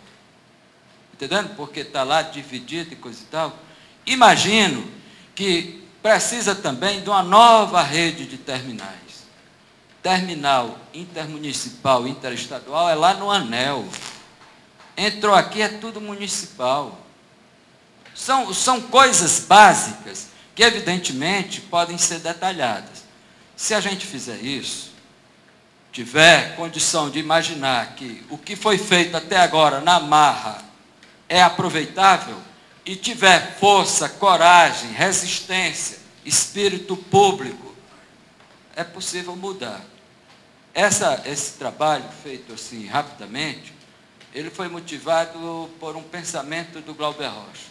entendendo? Porque está lá dividido e coisa e tal. Imagino que precisa também de uma nova rede de terminais. Terminal intermunicipal, interestadual, é lá no Anel. Entrou aqui, é tudo municipal. São coisas básicas que, evidentemente, podem ser detalhadas. Se a gente fizer isso, tiver condição de imaginar que o que foi feito até agora na marra é aproveitável, e tiver força, coragem, resistência, espírito público, é possível mudar. Esse trabalho feito assim rapidamente, ele foi motivado por um pensamento do Glauber Rocha.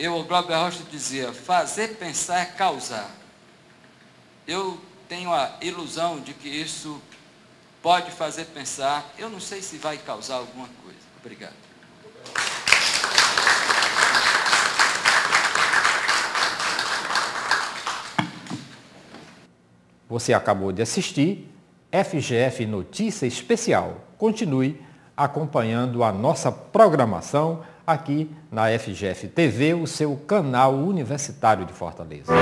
O Glauber Rocha dizia, fazer pensar é causar. eu tenho a ilusão de que isso pode fazer pensar. Eu não sei se vai causar alguma coisa. Obrigado. Você acabou de assistir FGF Notícia Especial. Continue acompanhando a nossa programação aqui na FGF TV, o seu canal universitário de Fortaleza.